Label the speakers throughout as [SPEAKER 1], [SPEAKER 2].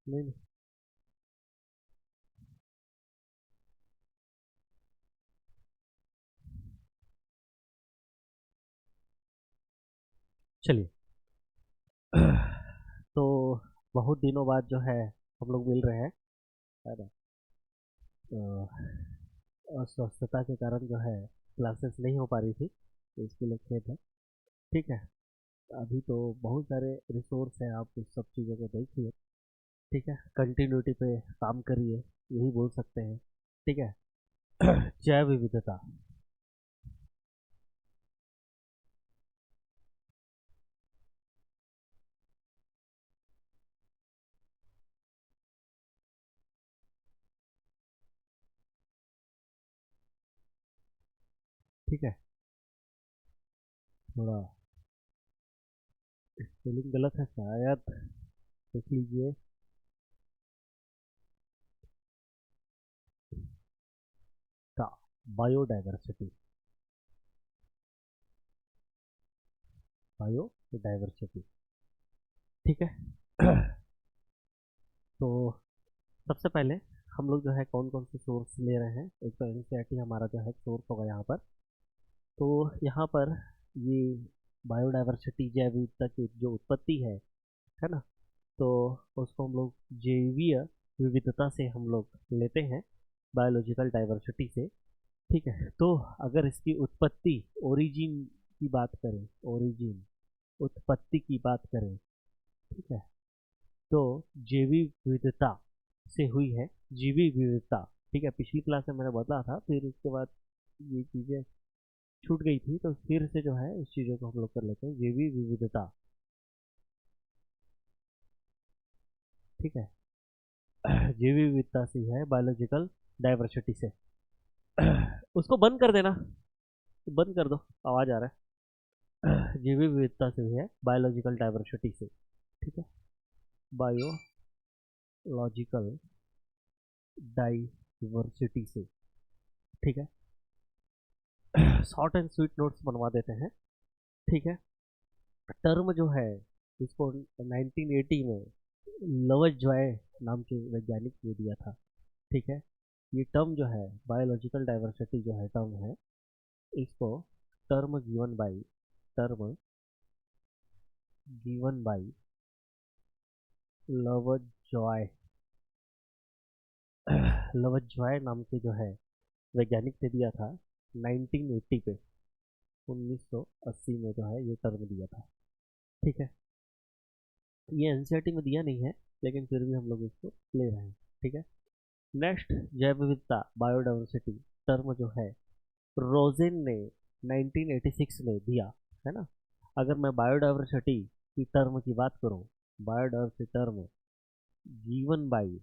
[SPEAKER 1] नहीं नहीं। चलिए। तो बहुत दिनों बाद जो है हम लोग मिल रहे हैं, है ना। तो अस्वस्थता के कारण जो है क्लासेस नहीं हो पा रही थी, तो इसके लिए खेद है। ठीक है। अभी तो बहुत सारे रिसोर्स हैं, आप उस सब चीज़ों को देखिए। ठीक है, कंटिन्यूटी पे काम करिए, यही बोल सकते हैं। ठीक है। जैव विविधता। ठीक है। थोड़ा स्पेलिंग गलत है शायद, देख लीजिए। का बायोडाइवर्सिटी। बायोडाइवर्सिटी। ठीक है। तो सबसे पहले हम लोग जो है कौन कौन से सोर्स ले रहे हैं। एक तो एनसीईआरटी हमारा जो है सोर्स होगा यहाँ पर। तो यहाँ पर ये बायोडाइवर्सिटी जैव विविधता की जो उत्पत्ति है ना। तो उसको हम लोग जैवीय विविधता से हम लोग लेते हैं, बायोलॉजिकल डाइवर्सिटी से। ठीक है। तो अगर इसकी उत्पत्ति, ओरिजिन की बात करें, ओरिजिन उत्पत्ति की बात करें, ठीक है, तो जैविक विविधता से हुई है। जैविक विविधता। ठीक है, पिछली क्लास में मैंने बता था, फिर उसके बाद ये चीज़ें छूट गई थी, तो फिर से जो है इस चीज़ों को हम लोग कर लेते हैं। जैविक विविधता। ठीक है। जैविक विविधता से है बायोलॉजिकल डाइवर्सिटी से। उसको बंद कर देना, बंद कर दो, आवाज आ रहा है। जैविक विविधता से है बायोलॉजिकल डाइवर्सिटी से। ठीक है। बायोलॉजिकल डाइवर्सिटी से। ठीक है। शॉर्ट एंड स्वीट नोट्स बनवा देते हैं। ठीक है। टर्म जो है इसको 1980 में लवज जॉय नाम के वैज्ञानिक ने दिया था। ठीक है। ये टर्म जो है बायोलॉजिकल डाइवर्सिटी जो है टर्म है, इसको term given by, term given by Lovejoy, Lovejoy नाम के जो है वैज्ञानिक ने दिया था 1980 पे, 1980 में जो है ये टर्म दिया था। ठीक है। ये एनसीईआरटी में दिया नहीं है, लेकिन फिर भी हम लोग इसको ले रहे हैं। ठीक है। नेक्स्ट, जैव विविधता बायोडाइवर्सिटी टर्म जो है रोजेन ने 1986 में दिया, है ना। अगर मैं बायोडाइवर्सिटी की टर्म की बात करूं, बायोडाइवर्सिटी टर्म गिवन बाई,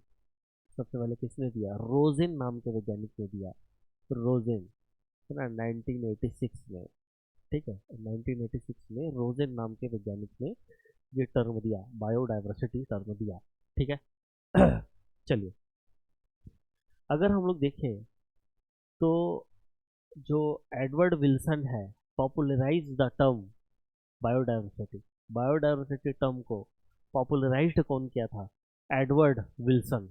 [SPEAKER 1] सबसे पहले किसने दिया? रोजेन नाम के वैज्ञानिक ने दिया। रोजेन, है ना, 1986 में। ठीक है, 1986 में रोजेन नाम के वैज्ञानिक ने ये टर्म दिया, बायोडाइवर्सिटी टर्म दिया। ठीक है। चलिए, अगर हम लोग देखें तो जो एडवर्ड विल्सन है, popularise the term biodiversity, biodiversity term को पॉपुलराइज्ड कौन किया था? Edward Wilson.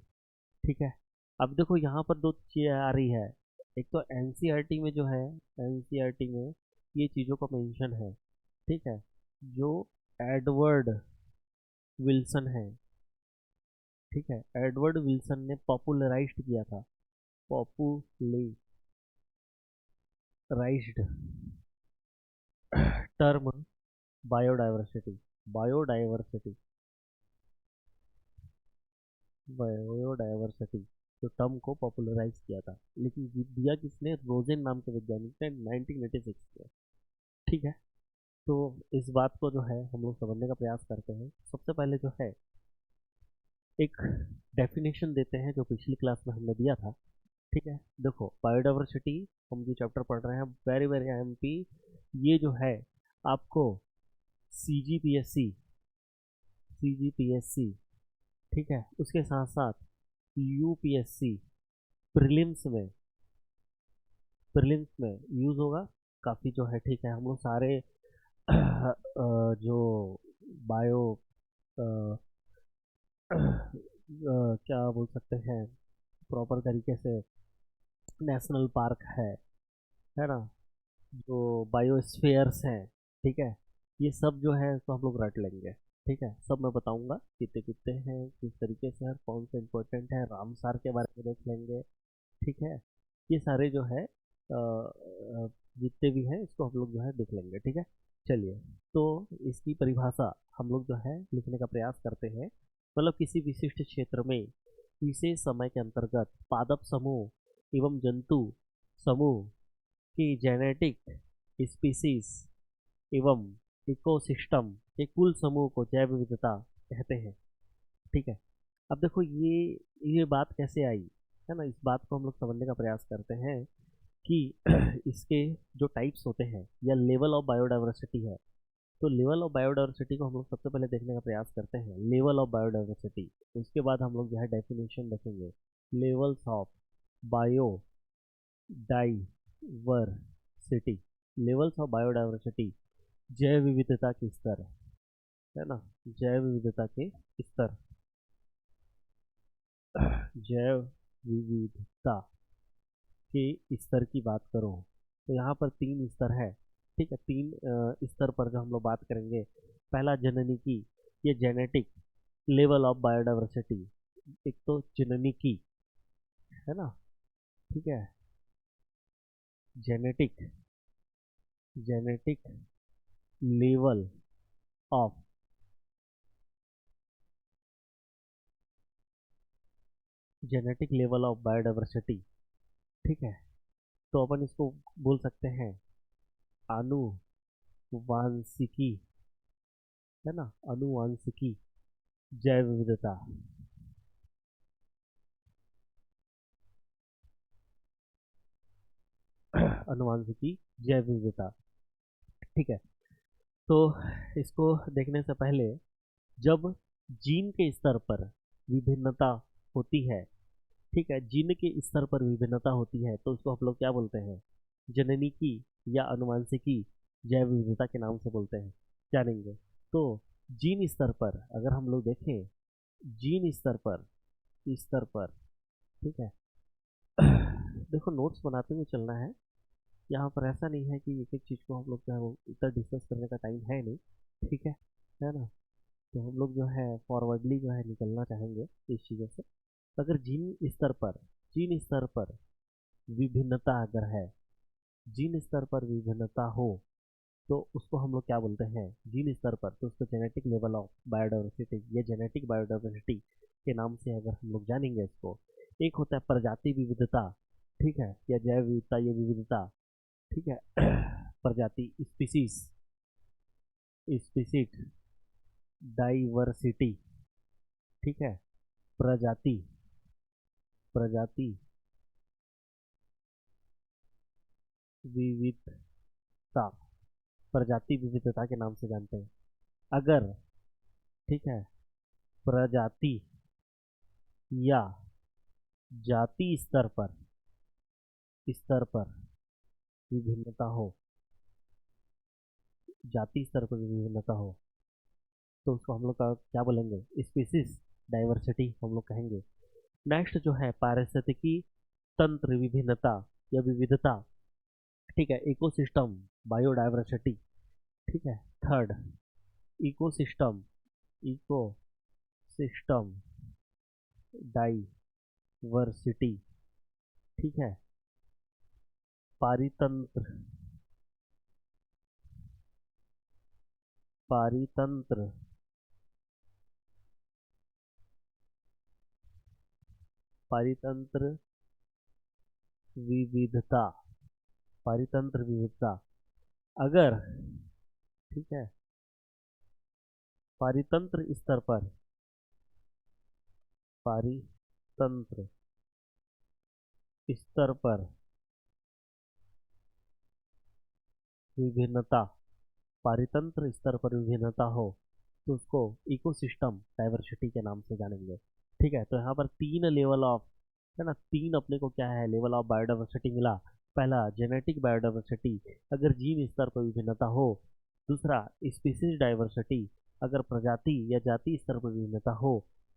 [SPEAKER 1] ठीक है। अब देखो यहाँ पर दो चीज़ें आ रही है। एक तो एनसीईआरटी में जो है, एनसीईआरटी में ये चीज़ों का मेंशन है। ठीक है। जो एडवर्ड विल्सन है, ठीक है, एडवर्ड विल्सन ने पॉपुलराइज्ड किया था, popularised term biodiversity, biodiversity, biodiversity जो टर्म को पॉपुलराइज किया था, लेकिन दिया किसने? रोजेन नाम के वैज्ञानिक ने 1986 में। ठीक है। तो इस बात को जो है हम लोग समझने का प्रयास करते हैं। सबसे पहले जो है एक डेफिनेशन देते हैं जो पिछली क्लास में हमने दिया था। ठीक है। देखो, बायोडाइवर्सिटी हम जो चैप्टर पढ़ रहे हैं, वेरी वेरी एमपी, ये जो है आपको सीजीपीएससी, सीजीपीएससी, ठीक है, उसके साथ साथ यूपीएससी प्रीलिम्स में, प्रीलिम्स में यूज होगा काफ़ी जो है। ठीक है। हम लोग सारे जो बायो क्या बोल सकते हैं, प्रॉपर तरीके से नेशनल पार्क है ना, जो बायोस्फीयर्स हैं, ठीक है, ये सब जो है तो हम लोग रट लेंगे। ठीक है, सब मैं बताऊंगा कितने कितने हैं, किस तरीके से है, कौन से इम्पोर्टेंट है, रामसार के बारे में देख लेंगे। ठीक है, ये सारे जो है जितने भी हैं इसको हम लोग जो है देख लेंगे। ठीक है, चलिए। तो इसकी परिभाषा हम लोग जो है लिखने का प्रयास करते हैं। मतलब किसी विशिष्ट क्षेत्र में विशेष समय के अंतर्गत पादप समूह एवं जंतु समूह की जेनेटिक स्पीसीज एवं इकोसिस्टम के कुल समूह को जैव विविधता कहते हैं। ठीक है, अब देखो ये बात कैसे आई, है ना, इस बात को हम लोग समझने का प्रयास करते हैं कि इसके जो टाइप्स होते हैं या लेवल ऑफ बायोडाइवर्सिटी है। तो लेवल ऑफ बायोडाइवर्सिटी को हम लोग सबसे पहले देखने का प्रयास करते हैं, लेवल ऑफ बायोडाइवर्सिटी। उसके बाद हम लोग जो है डेफिनेशन देखेंगे, levels of biodiversity, levels of biodiversity, जैव विविधता के स्तर, है ना, जैव विविधता के स्तर, जैव विविधता के स्तर की बात करो तो यहाँ पर तीन स्तर है। ठीक है, तीन स्तर पर जो हम लोग बात करेंगे, पहला जननिकी, ये जेनेटिक लेवल ऑफ बायोडाइवर्सिटी, एक तो जननिकी, है ना, ठीक है, genetic, genetic level of, genetic level of biodiversity. ठीक है, तो अपन इसको बोल सकते हैं आनुवांशिकी, है ना, आनुवांशिकी जैव विविधता। आनुवांशिकी जैव विविधता। ठीक है, तो इसको देखने से पहले, जब जीन के स्तर पर विभिन्नता होती है, ठीक है, जीन के स्तर पर विभिन्नता होती है तो उसको हम लोग क्या बोलते हैं, जननिकी या आनुवांशिकी जैव विविधता के नाम से बोलते हैं, जानेंगे। तो जीन स्तर पर अगर हम लोग देखें, जीन स्तर पर, ठीक है, देखो नोट्स बनाते हुए चलना है, यहाँ पर ऐसा नहीं है कि एक एक चीज़ को हम लोग जो है वो इतना डिस्कस करने का टाइम है नहीं। ठीक है ना, तो हम लोग जो है फॉरवर्डली जो है निकलना चाहेंगे इस चीज़ों से। अगर जीन स्तर पर विभिन्नता अगर है, जीन स्तर पर विभिन्नता हो तो उसको हम लोग क्या बोलते हैं, जीन स्तर पर, तो उसको जेनेटिक लेवल ऑफ बायोडाइवर्सिटी या जेनेटिक बायोडाइवर्सिटी के नाम से अगर हम लोग जानेंगे इसको। एक होता है प्रजाति विविधता, ठीक है, या जैव विविधता या विविधता, ठीक है, प्रजाति स्पीसीज, स्पीसीज डाइवर्सिटी, ठीक है, प्रजाति, प्रजाति विविधता, प्रजाति विविधता के नाम से जानते हैं। अगर, ठीक है, प्रजाति या जाति स्तर पर विभिन्नता हो, जाति स्तर पर विभिन्नता हो तो उसको हम लोग का क्या बोलेंगे, स्पीसीज डाइवर्सिटी हम लोग कहेंगे। नेक्स्ट जो है पारिस्थितिकी तंत्र विभिन्नता या विविधता, ठीक है, इकोसिस्टम बायोडाइवर्सिटी, ठीक है। थर्ड, इकोसिस्टम, इकोसिस्टम डाइवर्सिटी, ठीक है। पारितंत्र, पारितंत्र, पारितंत्र विविधता, पारितंत्र विविधता। अगर, ठीक है, पारितंत्र स्तर पर, पारितंत्र स्तर पर विभिन्नता, पारितंत्र स्तर पर विभिन्नता हो तो उसको इकोसिस्टम डाइवर्सिटी के नाम से जानेंगे। ठीक है, तो यहाँ पर तीन लेवल ऑफ, है ना, तीन अपने को क्या है, लेवल ऑफ बायोडाइवर्सिटी मिला। पहला जेनेटिक बायोडाइवर्सिटी, अगर जीन स्तर पर विभिन्नता हो। दूसरा स्पीसीज डाइवर्सिटी, अगर प्रजाति या जाति स्तर पर विभिन्नता हो।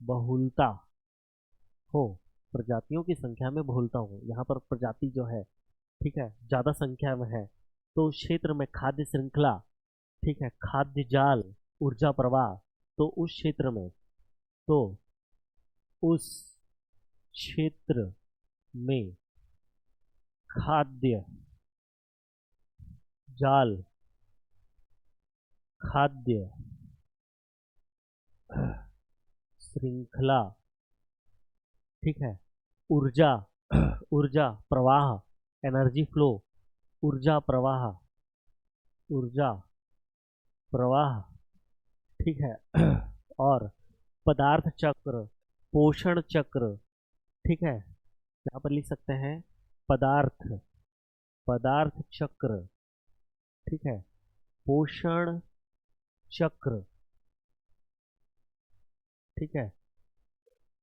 [SPEAKER 1] बहुलता हो, प्रजातियों की संख्या में बहुलता हो, यहाँ पर प्रजाति जो है, ठीक है, ज़्यादा संख्या में है, तो उस क्षेत्र में खाद्य श्रृंखला, ठीक है, खाद्य जाल, ऊर्जा प्रवाह, तो उस क्षेत्र में, तो उस क्षेत्र में खाद्य जाल, खाद्य श्रृंखला, ठीक है, ऊर्जा ऊर्जा प्रवाह, एनर्जी फ्लो, ऊर्जा प्रवाह, ऊर्जा प्रवाह, ठीक है, और पदार्थ चक्र, पोषण चक्र, ठीक है, यहाँ पर लिख सकते हैं पदार्थ पदार्थ चक्र, ठीक है, पोषण चक्र, ठीक है,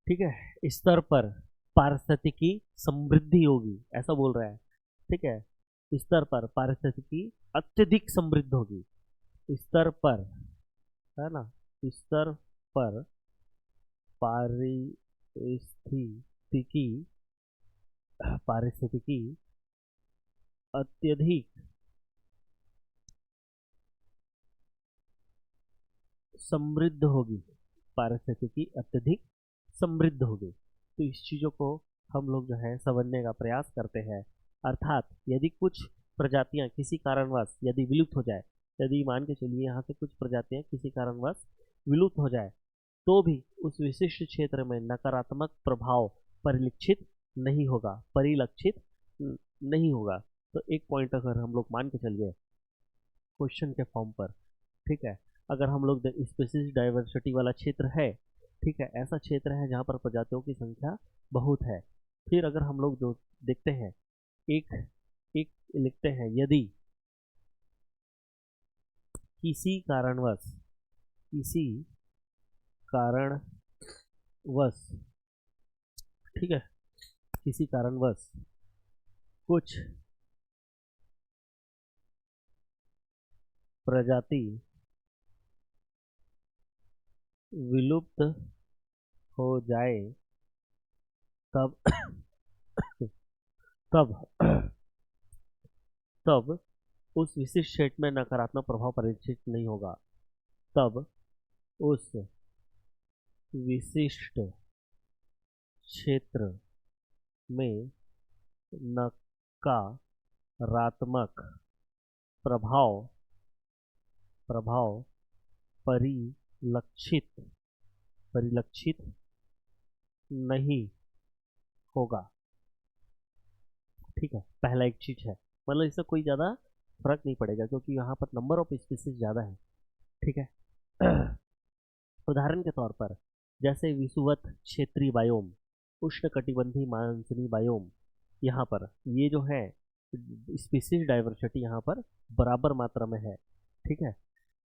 [SPEAKER 1] ठीक है, स्तर पर पारिस्थितिकी समृद्धि होगी, ऐसा बोल रहा है, ठीक है, स्तर पर पारिस्थितिकी अत्यधिक समृद्ध होगी, स्तर पर, है ना, स्तर पर पारिस्थितिकी पारिस्थितिकी अत्यधिक समृद्ध होगी, पारिस्थितिकी अत्यधिक समृद्ध होगी। तो इस चीज़ों को हम लोग जो है समझने का प्रयास करते हैं। अर्थात यदि कुछ प्रजातियां किसी कारणवश यदि विलुप्त हो जाए, यदि मान के चलिए यहाँ से कुछ प्रजातियां किसी कारणवश विलुप्त हो जाए, तो भी उस विशिष्ट क्षेत्र में नकारात्मक प्रभाव परिलक्षित नहीं होगा, परिलक्षित नहीं होगा। तो एक पॉइंट अगर हम लोग मान के चलिए क्वेश्चन के फॉर्म पर, ठीक है, अगर हम लोग स्पीसीज डाइवर्सिटी वाला क्षेत्र है, ठीक है, ऐसा क्षेत्र है जहाँ पर प्रजातियों की संख्या बहुत है, फिर अगर हम लोग जो देखते हैं, एक एक लिखते हैं, यदि किसी कारणवश किसी कारणवश, ठीक है, किसी कारणवश कुछ प्रजाति विलुप्त हो जाए, तब तब तब उस विशिष्ट क्षेत्र में नकारात्मक प्रभाव परिलक्षित नहीं होगा, तब उस विशिष्ट क्षेत्र में नकारात्मक प्रभाव प्रभाव परिलक्षित परिलक्षित नहीं होगा, ठीक है, पहला एक चीज है, मतलब इससे कोई ज़्यादा फर्क नहीं पड़ेगा क्योंकि यहाँ पर नंबर ऑफ स्पीसीज ज़्यादा है, ठीक है। उदाहरण के तौर पर जैसे विषुवत क्षेत्रीय बायोम, उष्णकटिबंधीय मानसूनी बायोम, यहाँ पर ये जो है स्पीसीज डाइवर्सिटी यहाँ पर बराबर मात्रा में है, ठीक है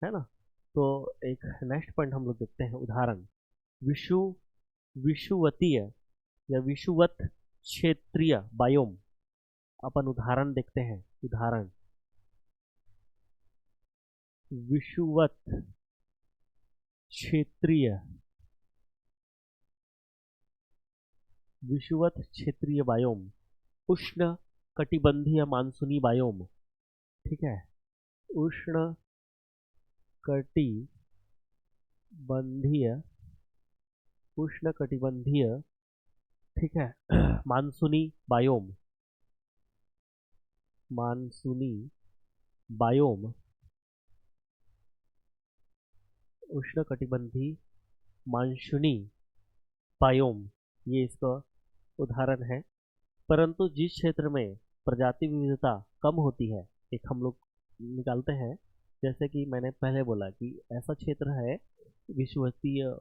[SPEAKER 1] ना। तो एक नेक्स्ट पॉइंट हम लोग देखते हैं, उदाहरण विषुवतीय या विषुवत क्षेत्रीय बायोम, अपन उदाहरण देखते हैं, उदाहरण विषुवत क्षेत्रीय बायोम, उष्ण कटिबंधीय मानसूनी बायोम, ठीक है, उष्ण कटिबंधीय, ठीक है, मानसूनी बायोम, उष्ण कटिबंधीय मानसूनी बायोम, ये इसका उदाहरण है। परंतु जिस क्षेत्र में प्रजाति विविधता कम होती है, एक हम लोग निकालते हैं, जैसे कि मैंने पहले बोला कि ऐसा क्षेत्र है विषुवतीय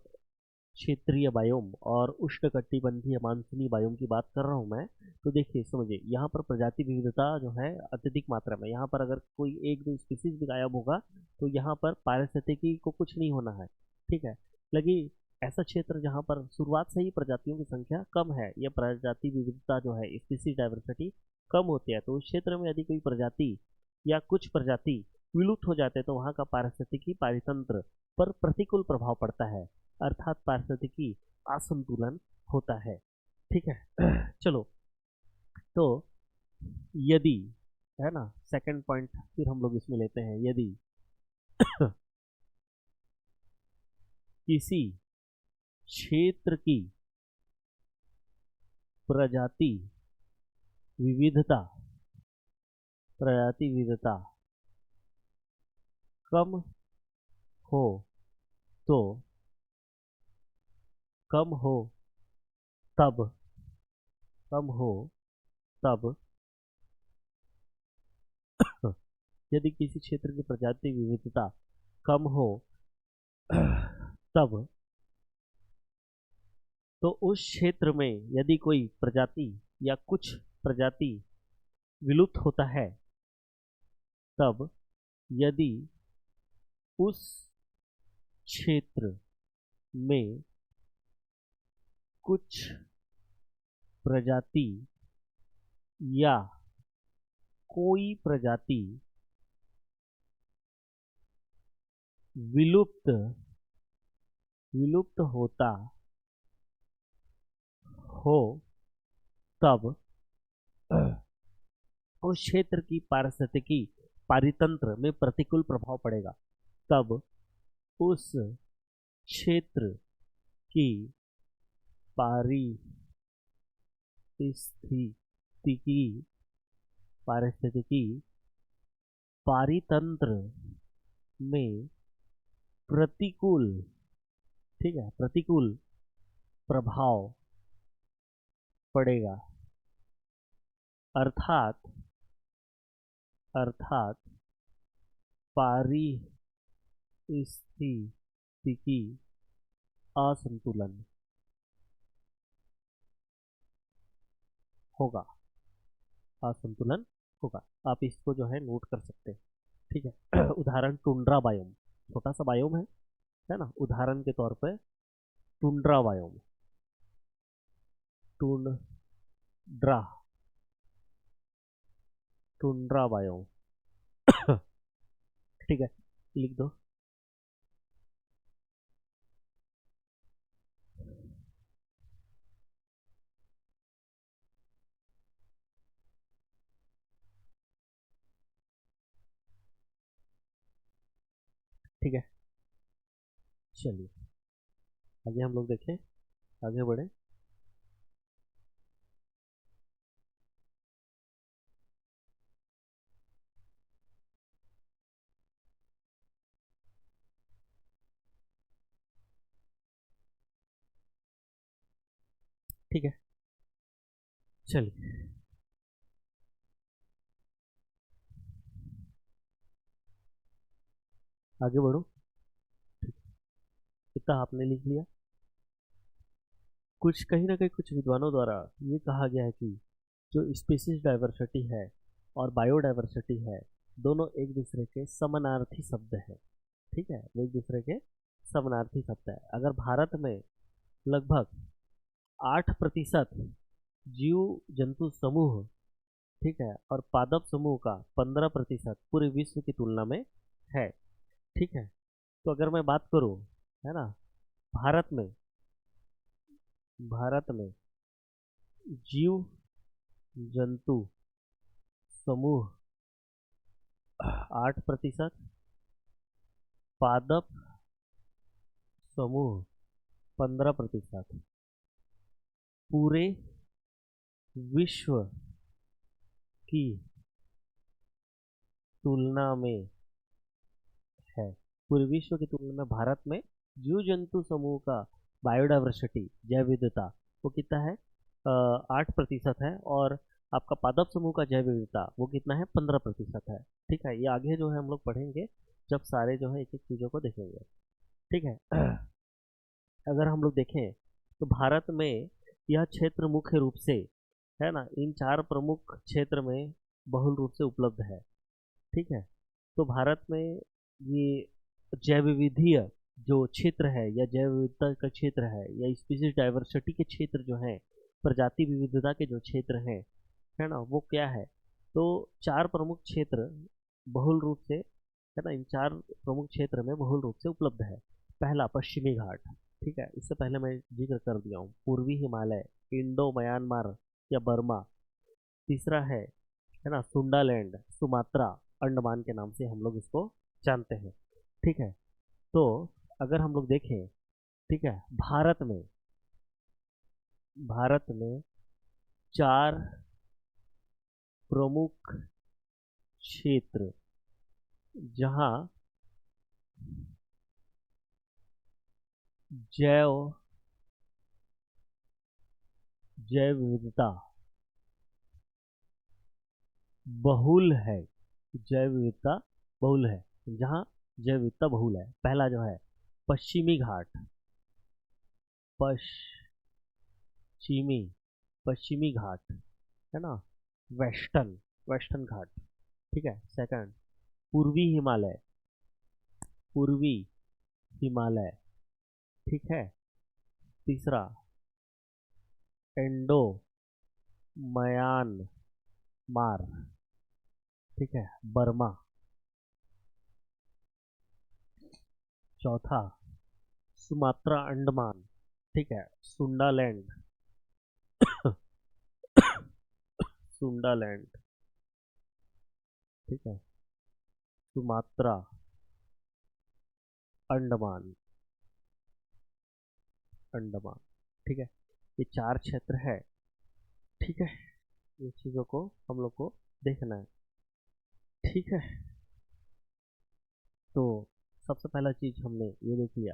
[SPEAKER 1] क्षेत्रीय बायोम और उष्णकटिबंधीय मानसूनी बायोम की बात कर रहा हूँ मैं। तो देखिए समझिए, यहाँ पर प्रजाति विविधता जो है अत्यधिक मात्रा में, यहाँ पर अगर कोई एक दो स्पीसीज भी गायब होगा तो यहाँ पर पारिस्थितिकी को कुछ नहीं होना है, ठीक है। लगी ऐसा क्षेत्र जहाँ पर शुरुआत से ही प्रजातियों की संख्या कम है, या प्रजाति विविधता जो है स्पीसीज डाइवर्सिटी कम होती है, तो उस क्षेत्र में यदि कोई प्रजाति या कुछ प्रजाति विलुप्त हो जाते हैं तो वहाँ का पारिस्थितिकी पारितंत्र पर प्रतिकूल प्रभाव पड़ता है, अर्थात पारिस्थितिकी असंतुलन होता है। ठीक है। चलो, तो यदि, है ना, सेकंड पॉइंट फिर हम लोग इसमें लेते हैं, यदि किसी क्षेत्र की प्रजाति विविधता प्रजाति विविधता कम हो तो कम हो तब कम हो तब यदि किसी क्षेत्र की प्रजाति विविधता कम हो तब, तो उस क्षेत्र में यदि कोई प्रजाति या कुछ प्रजाति विलुप्त होता है, तब यदि उस क्षेत्र में कुछ प्रजाति या कोई प्रजाति विलुप्त विलुप्त होता हो, तब उस क्षेत्र की पारिस्थितिकी पारितंत्र में प्रतिकूल प्रभाव पड़ेगा। तब उस क्षेत्र की पारिस्थितिकी पारिस्थितिकी पारितंत्र में प्रतिकूल, ठीक है, प्रतिकूल प्रभाव पड़ेगा। अर्थात पारिस्थितिकी असंतुलन होगा। असंतुलन होगा। आप इसको जो है नोट कर सकते हैं। ठीक है। उदाहरण टुंड्रा बायोम, छोटा सा बायोम है ना। उदाहरण के तौर पे tundra biome, tundra tundra biome. ठीक है, लिख दो। ठीक है, चलिए आगे हम लोग देखें, आगे बढ़े। ठीक है, चलिए आगे बढ़ो। इतना आपने लिख लिया। कुछ कहीं ना कहीं कुछ विद्वानों द्वारा ये कहा गया है कि जो स्पीसीज डाइवर्सिटी है और बायोडाइवर्सिटी है, दोनों एक दूसरे के समानार्थी शब्द है। ठीक है, वो एक दूसरे के समानार्थी शब्द है। अगर भारत में लगभग 8% जीव जंतु समूह, ठीक है, और पादप समूह का 15% पूरे विश्व की तुलना में है। ठीक है, तो अगर मैं बात करूं, है ना, भारत में भारत में जीव जंतु समूह 8%, पादप समूह 15% पूरे विश्व की तुलना में है। पूरे विश्व की तुलना में भारत में जीव जंतु समूह का बायोडाइवर्सिटी, जैव विविधता, वो कितना है? 8% है। और आपका पादप समूह का जैव विविधता वो कितना है? 15% है। ठीक है, ये आगे जो है हम लोग पढ़ेंगे जब सारे जो है एक एक चीज़ों को देखेंगे। ठीक है। अगर हम लोग देखें तो भारत में यह क्षेत्र मुख्य रूप से, है ना, इन 4 प्रमुख क्षेत्र में बहुल रूप से उपलब्ध है। ठीक है, तो भारत में ये जैव विविधीय जो क्षेत्र है या जैव विविधता का क्षेत्र है या स्पीसीज डाइवर्सिटी के क्षेत्र जो है, प्रजाति विविधता के जो क्षेत्र हैं, है ना, वो क्या है? तो 4 प्रमुख क्षेत्र बहुल रूप से, है ना, इन 4 प्रमुख क्षेत्र में बहुल रूप से उपलब्ध है। पहला पश्चिमी घाट, ठीक है, इससे पहले मैं जिक्र कर दिया हूँ, पूर्वी हिमालय, इंडो म्यांमार या बर्मा। तीसरा है ना, सुंडालैंड, सुमात्रा, अंडमान के नाम से हम लोग इसको जानते हैं। ठीक है, तो अगर हम लोग देखें, ठीक है, भारत में चार प्रमुख क्षेत्र जहाँ जैव जैव विविधता बहुल है, जैव विविधता बहुल है, जहाँ जैव विविधता बहुल है। पहला जो है पश्चिमी घाट, पश्चिमी पश्चिमी घाट, है ना, वेस्टर्न वेस्टर्न घाट। ठीक है, सेकंड पूर्वी हिमालय, पूर्वी हिमालय। ठीक है, तीसरा इंडो म्यांमार, ठीक है, बर्मा। चौथा सुमात्रा अंडमान, ठीक है, सुंडालैंड, सुंडालैंड। ठीक है, सुमात्रा अंडमान, अंडमान। ठीक है, ये चार क्षेत्र है। ठीक है, ये चीजों को हम लोग को देखना है। ठीक है, तो सबसे पहला चीज हमने ये देख लिया।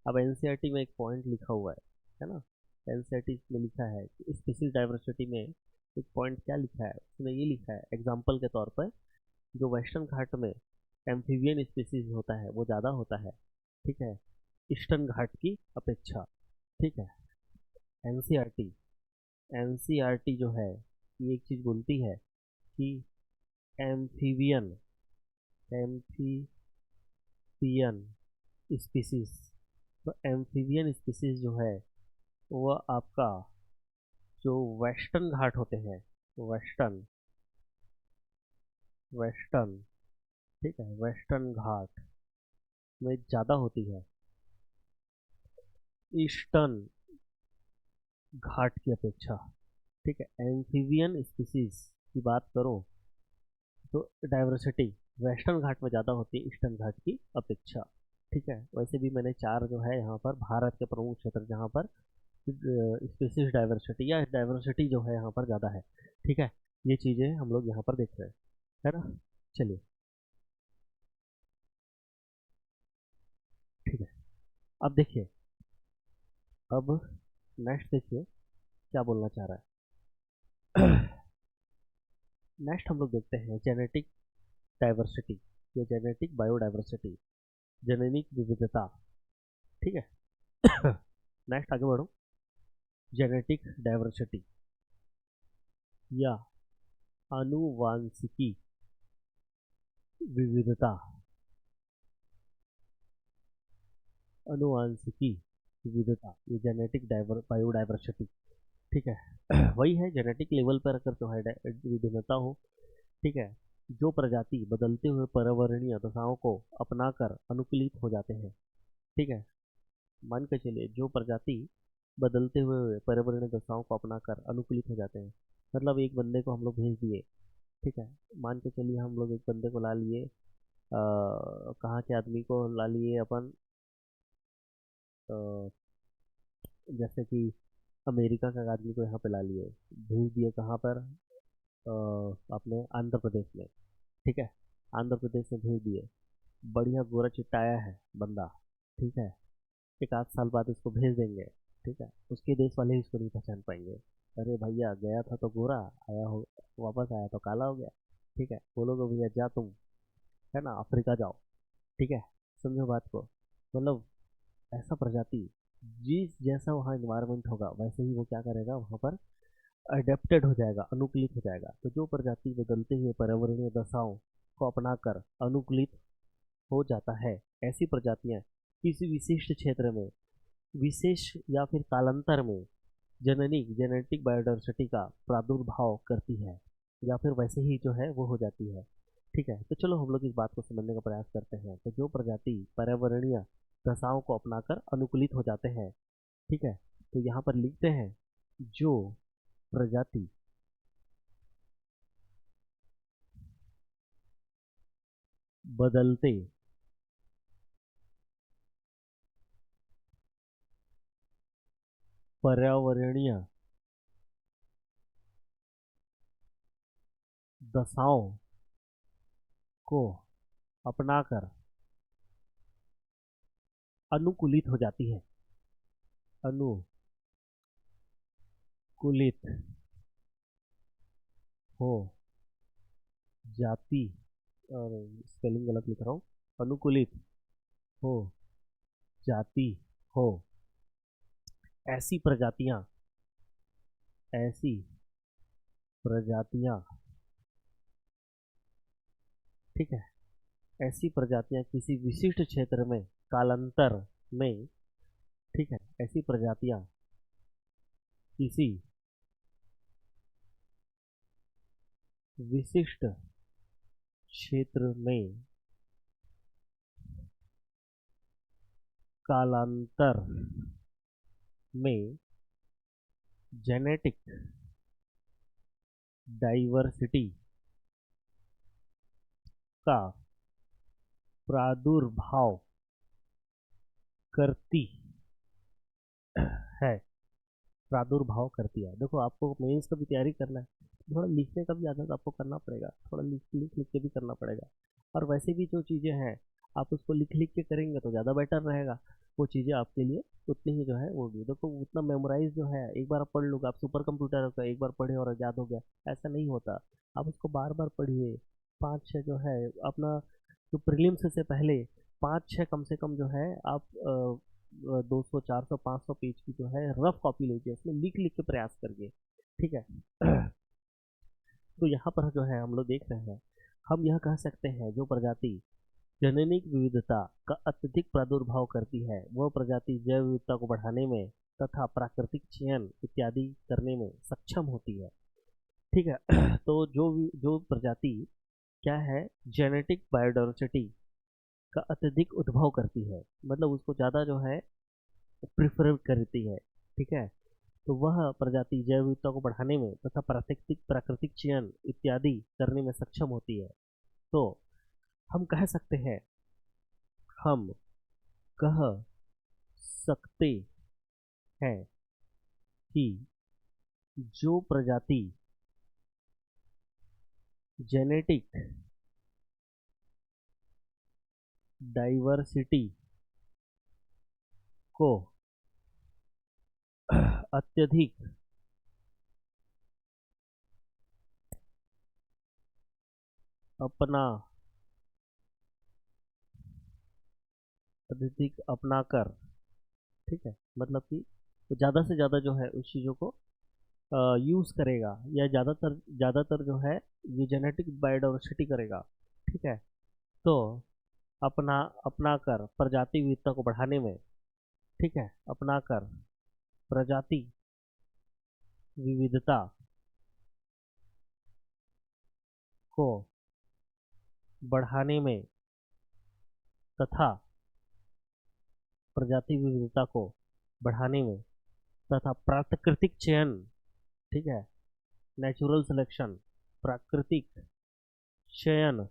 [SPEAKER 1] अब एनसीईआरटी में एक पॉइंट लिखा हुआ है ना, एनसीईआरटी में लिखा है कि स्पीसीज डाइवर्सिटी में एक पॉइंट क्या लिखा है, उसमें ये लिखा है एग्जाम्पल के तौर पर, जो वेस्टर्न घाट में एम्फीबियन स्पीसीज होता है वो ज़्यादा होता है, ठीक है, ईस्टर्न घाट की अपेक्षा। ठीक है, एनसीईआरटी एनसीईआरटी जो है ये एक चीज़ बोलती है कि एम्फीबियन एम्फीबियन स्पीसीज, तो एम्फीबियन स्पीसीज जो है वो आपका जो वेस्टर्न घाट होते हैं, वेस्टर्न वेस्टर्न ठीक है, वेस्टर्न घाट में ज़्यादा होती है ईस्टर्न घाट की अपेक्षा। ठीक है, एम्फीबियन स्पीसीज की बात करो तो डाइवर्सिटी वेस्टर्न घाट में ज़्यादा होती है ईस्टर्न घाट की अपेक्षा। ठीक है, वैसे भी मैंने चार जो है यहाँ पर भारत के प्रमुख क्षेत्र जहाँ पर स्पीसीज डाइवर्सिटी या डाइवर्सिटी जो है यहाँ पर ज़्यादा है। ठीक है, ये चीज़ें हम लोग यहाँ पर देख रहे हैं, है ना। चलिए, ठीक है, अब देखिए, अब नेक्स्ट देखिए क्या बोलना चाह रहा है। नेक्स्ट हम लोग देखते हैं जेनेटिक डाइवर्सिटी या जेनेटिक बायोडाइवर्सिटी, जेनेटिक विविधता। ठीक है, नेक्स्ट आगे बढ़ो, जेनेटिक डाइवर्सिटी या आनुवांशिकी विविधता, अनुवांशिकी विविधता, ये जेनेटिक बायोडाइवर्सिटी। ठीक है, वही है जेनेटिक लेवल पर अगर जो है विभिन्नता हो, ठीक है, जो प्रजाति बदलते हुए पर्यावरणीय दशाओं को अपनाकर अनुकूलित हो जाते हैं। ठीक है, मान के चलिए जो प्रजाति बदलते हुए पर्यावरणीय दशाओं को अपनाकर अनुकूलित हो जाते हैं, मतलब एक बंदे को हम लोग भेज दिए, ठीक है, मान के चलिए हम लोग एक बंदे को ला लिए, कहाँ के आदमी को ला लिए अपन, अ, जैसे कि अमेरिका का आदमी को यहाँ पे ला लिए, भेज दिए कहाँ पर, अपने आंध्र प्रदेश में। ठीक है, आंध्र प्रदेश में भेज दिए, बढ़िया गोरा चिट्टाया है बंदा, ठीक है, एक आध साल बाद उसको भेज देंगे। ठीक है, उसके देश वाले इसको नहीं पहचान पाएंगे, अरे भैया गया था तो गोरा, आया हो, वापस आया तो काला हो गया। ठीक है, बोलोगे भैया जा तुम, है ना, अफ्रीका जाओ। ठीक है, समझो बात को, मतलब ऐसा प्रजाति जिस जैसा वहाँ इन्वायरमेंट होगा वैसे ही वो क्या करेगा, वहाँ पर अडेप्टेड हो जाएगा, अनुकूलित हो जाएगा। तो जो प्रजाति बदलते हुए पर्यावरणीय दशाओं को अपनाकर अनुकूलित हो जाता है, ऐसी प्रजातियां किसी विशिष्ट क्षेत्र में विशेष या फिर कालांतर में जननी जेनेटिक बायोडाइवर्सिटी का प्रादुर्भाव करती है, या फिर वैसे ही जो है वो हो जाती है। ठीक है, तो चलो हम लोग इस बात को समझने का प्रयास करते हैं। तो जो प्रजाति पर्यावरणीय दशाओं को अपनाकर अनुकूलित हो जाते हैं। ठीक है, तो यहाँ पर लिखते हैं जो प्रजाति बदलते पर्यावरणीय दशाओं को अपनाकर अनुकूलित हो जाती है, अनुकूलित हो जाती, और स्पेलिंग गलत लिख रहा हूँ, अनुकूलित हो जाती हो। ऐसी प्रजातियां, ऐसी प्रजातियां, ठीक है, ऐसी प्रजातियां किसी विशिष्ट क्षेत्र में कालांतर में, ठीक है, ऐसी प्रजातियां किसी विशिष्ट क्षेत्र में कालांतर में जेनेटिक डाइवर्सिटी का प्रादुर्भाव करती है, प्रादुर्भाव करती है। देखो, आपको मेंस का भी तैयारी करना है, थोड़ा लिखने का भी आदत आपको करना पड़ेगा, थोड़ा लिख लिख लिख के भी करना पड़ेगा। और वैसे भी जो चीज़ें हैं आप उसको लिख लिख के करेंगे तो ज़्यादा बेटर रहेगा, वो चीज़ें आपके लिए उतनी ही जो है वो भी। देखो, उतना मेमोराइज जो है एक बार आप पढ़ लोगे, आप सुपर कंप्यूटर का एक बार पढ़े और याद हो गया, ऐसा नहीं होता। आप उसको बार बार पढ़िए। पाँच छः जो है अपना, जो प्रीलिम्स से पहले पाँच छः कम से कम जो है आप 200 400 500 पेज की जो है रफ कॉपी लीजिए, उसमें लिख लिख के प्रयास करिए। ठीक है। तो यहाँ पर जो है हम लोग देख रहे हैं, हम यह कह सकते हैं जो प्रजाति जननिक विविधता का अत्यधिक प्रादुर्भाव करती है वह प्रजाति जैव विविधता को बढ़ाने में तथा प्राकृतिक चयन इत्यादि करने में सक्षम होती है। ठीक है। तो जो प्रजाति क्या है, जेनेटिक बायोडाइवर्सिटी का अत्यधिक उद्भव करती है, मतलब उसको ज़्यादा जो है प्रिफर करती है। ठीक है, तो वह प्रजाति जैव विविधता को बढ़ाने में तथा प्राकृतिक प्राकृतिक चयन इत्यादि करने में सक्षम होती है। तो हम कह सकते हैं, हम कह सकते हैं कि जो प्रजाति जेनेटिक डाइवर्सिटी को अत्यधिक अपना अत्यधिक अपनाकर, ठीक है, मतलब कि वो ज़्यादा से ज़्यादा जो है उस चीज़ों को यूज़ करेगा, या ज़्यादातर जो है ये जेनेटिक बायोडाइवर्सिटी करेगा। ठीक है, तो अपना अपना कर प्रजाति विविधता को बढ़ाने में, ठीक है, अपना कर प्रजाति विविधता को बढ़ाने में तथा प्रजाति विविधता को बढ़ाने में तथा प्राकृतिक चयन, ठीक है, नेचुरल सिलेक्शन, प्राकृतिक चयन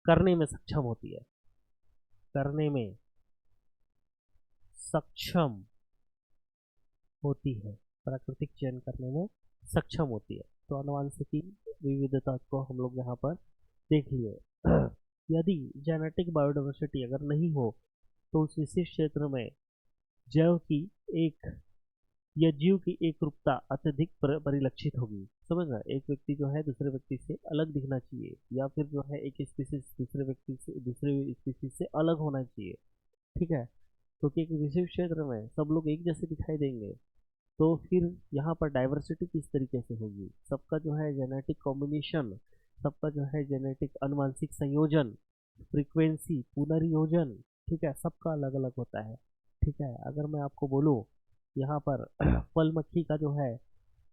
[SPEAKER 1] करने में सक्षम होती है, करने में सक्षम होती है, प्राकृतिक चयन करने में सक्षम होती है। तो आनुवंशिकी विविधता को हम लोग यहाँ पर देख लिए। यदि जेनेटिक बायोडाइवर्सिटी अगर नहीं हो तो उस विशेष क्षेत्र में जैव की एक या जीव की एक रूपता अत्यधिक परिलक्षित होगी। समझ रहे, एक व्यक्ति जो है दूसरे व्यक्ति से अलग दिखना चाहिए, या फिर जो है एक स्पीसीज दूसरे व्यक्ति से दूसरे स्पीसीज से अलग होना चाहिए। ठीक है, क्योंकि एक विशेष क्षेत्र में सब लोग एक जैसे दिखाई देंगे, तो फिर यहाँ पर डाइवर्सिटी किस तरीके से होगी, सबका जो है जेनेटिक कॉम्बिनेशन, सबका जो है जेनेटिक अनुवांशिक संयोजन, फ्रीक्वेंसी, पुनर्योजन, ठीक है, सबका अलग अलग होता है। ठीक है, अगर मैं आपको बोलूँ यहाँ पर फल मक्खी का जो है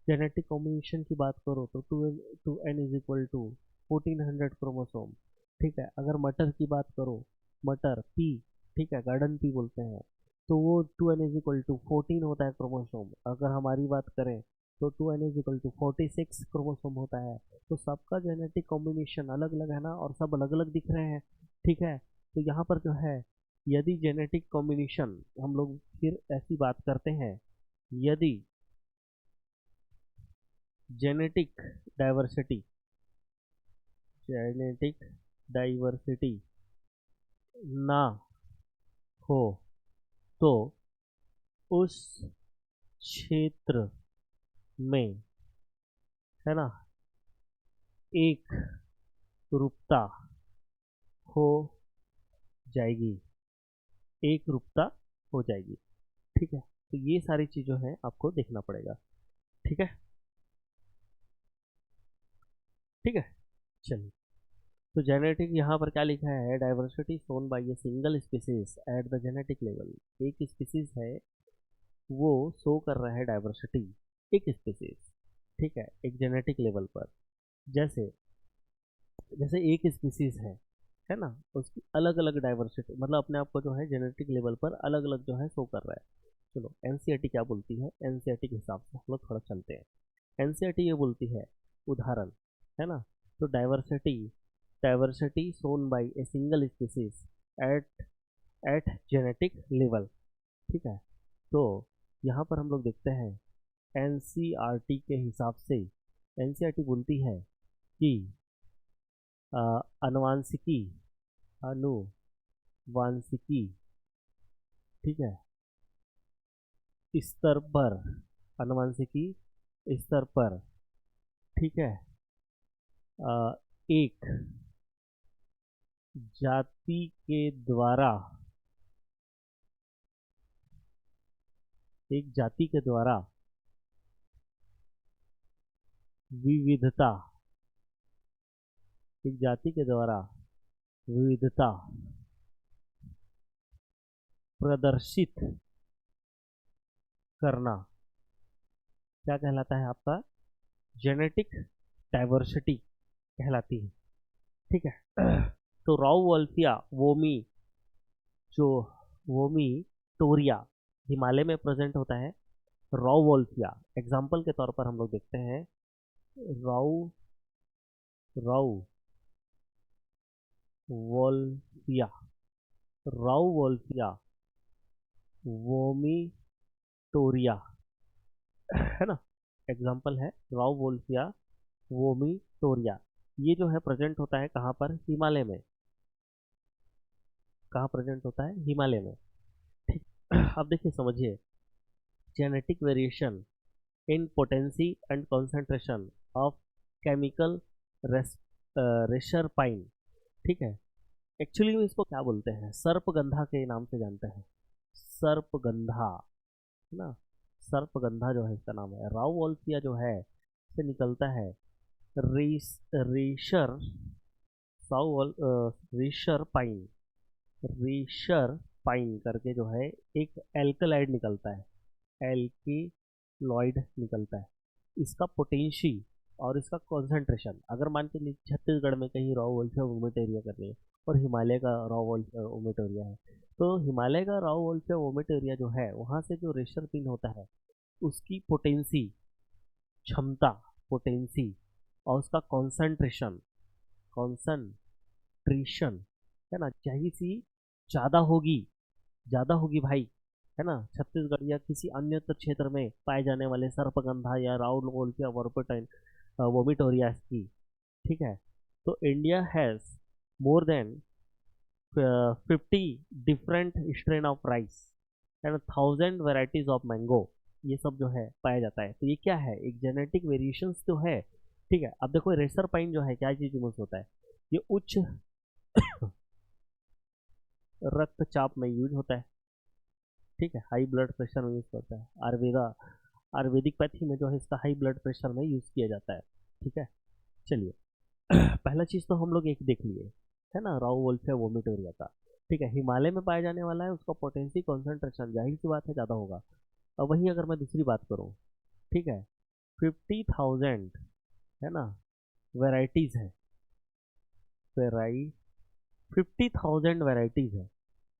[SPEAKER 1] जेनेटिक कॉम्बिनेशन की बात करो तो 2n is equal to 1400 chromosome. ठीक है, अगर मटर की बात करो, मटर पी ठीक है, गार्डन पी बोलते हैं। तो वो 2n=14 होता है क्रोमोसोम। अगर हमारी बात करें तो 2n=46 क्रोमोसोम होता है। तो सबका जेनेटिक कॉम्बिनेशन अलग अलग है ना, और सब अलग अलग दिख रहे हैं। ठीक है, तो यहाँ पर जो है, यदि जेनेटिक कॉम्बिनेशन, हम लोग फिर ऐसी बात करते हैं, यदि जेनेटिक डाइवर्सिटी जेनेटिक डाइवर्सिटी ना हो तो उस क्षेत्र में, है ना, एक रूपता हो जाएगी, एक रूपता हो जाएगी। ठीक है, तो ये सारी चीज़ों है आपको देखना पड़ेगा। ठीक है, ठीक है, चलिए। तो जेनेटिक यहाँ पर क्या लिखा है, diversity shown by a single species at the genetic level. एक स्पीसीज है वो शो कर रहा है डाइवर्सिटी, एक स्पीसीज, ठीक है, एक जेनेटिक लेवल पर। जैसे जैसे एक स्पीसीज है ना, उसकी अलग अलग डाइवर्सिटी, मतलब अपने आप को जो है जेनेटिक लेवल पर अलग अलग जो है शो कर रहा है। चलो एनसीईआरटी क्या बोलती है, एनसीईआरटी के हिसाब से हम लोग थोड़ा चलते हैं। एनसीईआरटी ये बोलती है, उदाहरण, है ना, तो diversity diversity shown by a single species at at genetic level. ठीक है, तो यहाँ पर हम लोग देखते हैं एनसीईआरटी के हिसाब से, एनसीईआरटी बोलती है कि अनुवांशिकी अनुवांशिकी, ठीक है, स्तर पर, अनुवांशिकी स्तर पर, ठीक है, एक जाति के द्वारा, एक जाति के द्वारा विविधता, एक जाति के द्वारा विविधता प्रदर्शित करना क्या कहलाता है, आपका जेनेटिक डाइवर्सिटी कहलाती है। ठीक है, तो राउवोल्फिया वोमी, जो वोमी टोरिया हिमालय में प्रेजेंट होता है। राउवोल्फिया एग्जाम्पल के तौर पर हम लोग देखते हैं, राउ राउवोल्फिया राउवोल्फिया वोमिटोरिया, है ना, एग्जाम्पल है राउवोल्फिया वोमिटोरिया। ये जो है प्रेजेंट होता है कहाँ पर, हिमालय में। कहाँ प्रेजेंट होता है, हिमालय में। ठीक, अब देखिए समझिए, genetic variation in potency and concentration of chemical reserpine. ठीक है, एक्चुअली में इसको क्या बोलते हैं, सर्पगंधा के नाम से जानते हैं, सर्पगंधा, है ना, सर्पगंधा जो है इसका नाम है। राउवोल्फिया जो है से निकलता है रेशर साउवल रेशर पाइन, रेशर पाइन करके जो है एक एल्कलाइड निकलता है, एल्किलॉइड निकलता है। इसका पोटेंशी और इसका कॉन्सेंट्रेशन, अगर मान के छत्तीसगढ़ में कहीं रॉ वोल्फिया वोमिट एरिया कर रही है और हिमालय का रॉ वोल्फिया वोमिट एरिया है, तो हिमालय का रॉ वोल्फिया वोमिट एरिया जो है वहाँ से जो रेशर पिन होता है उसकी पोटेंसी, क्षमता, पोटेंसी, और उसका कॉन्सेंट्रेशन, कॉन्सेंट्रेशन, है ना, चाहिए सी ज़्यादा होगी भाई, है ना, छत्तीसगढ़ या किसी अन्य क्षेत्र में पाए जाने वाले सर्पगंधा या राउल वोल्फिया वोर्पेटाइन वोमिटोरिया की। ठीक है, तो India has more than 50 different strain of rice and 1000 varieties of mango, ये सब जो है पाया जाता है। तो ये क्या है, एक जेनेटिक वेरिएशंस जो है। ठीक है, अब देखो रेसर पाइन जो है क्या चीज यूज होता है, ये उच्च रक्तचाप में यूज होता है। ठीक है, हाई ब्लड प्रेशर में यूज होता है, आयुर्वेदिक पैथी में जो है इसका हाई ब्लड प्रेशर में यूज किया जाता है। ठीक है, चलिए, पहला चीज तो हम लोग एक देख लिए, है ना, राउ वोल्फिया वोमिटोरिया का। ठीक है, हिमालय में पाया जाने वाला है, उसका पोटेंसी कॉन्सेंट्रेशन जाहिर सी बात है ज़्यादा होगा। अब वहीं अगर मैं दूसरी बात करूँ, ठीक है, 50,000, है ना, वेराइटीज़ है, वेराई 50,000 वेराइटीज़ है।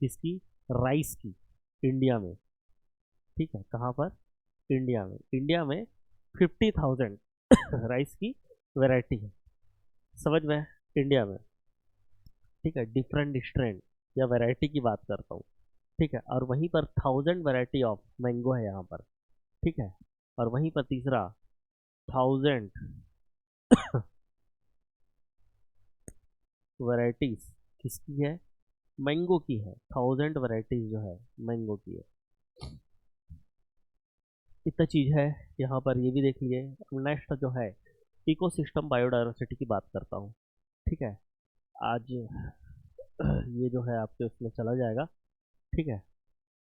[SPEAKER 1] किसकी? राइस की, इंडिया में। ठीक है, कहाँ पर? इंडिया में। इंडिया में 50,000 राइस की वैरायटी है, समझ में? इंडिया में। ठीक है, डिफरेंट स्ट्रेन या वैरायटी की बात करता हूँ। ठीक है, और वहीं पर 1000 वैरायटी ऑफ मैंगो है यहाँ पर। ठीक है, और वहीं पर तीसरा 1000 वैरायटीज किसकी है? मैंगो की है। 1000 वैरायटीज जो है मैंगो की है। इतना चीज है यहाँ पर, ये भी देख लिए। नेक्स्ट जो है इकोसिस्टम बायोडायवर्सिटी की बात करता हूँ। ठीक है, आज ये जो है आपके उसमें चला जाएगा। ठीक है,